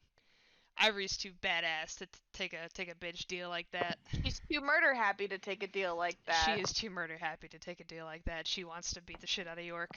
Ivory's too badass to take a bitch deal like that. She's too murder happy to take a deal like that. She is too murder happy to take a deal like that. She wants to beat the shit out of York.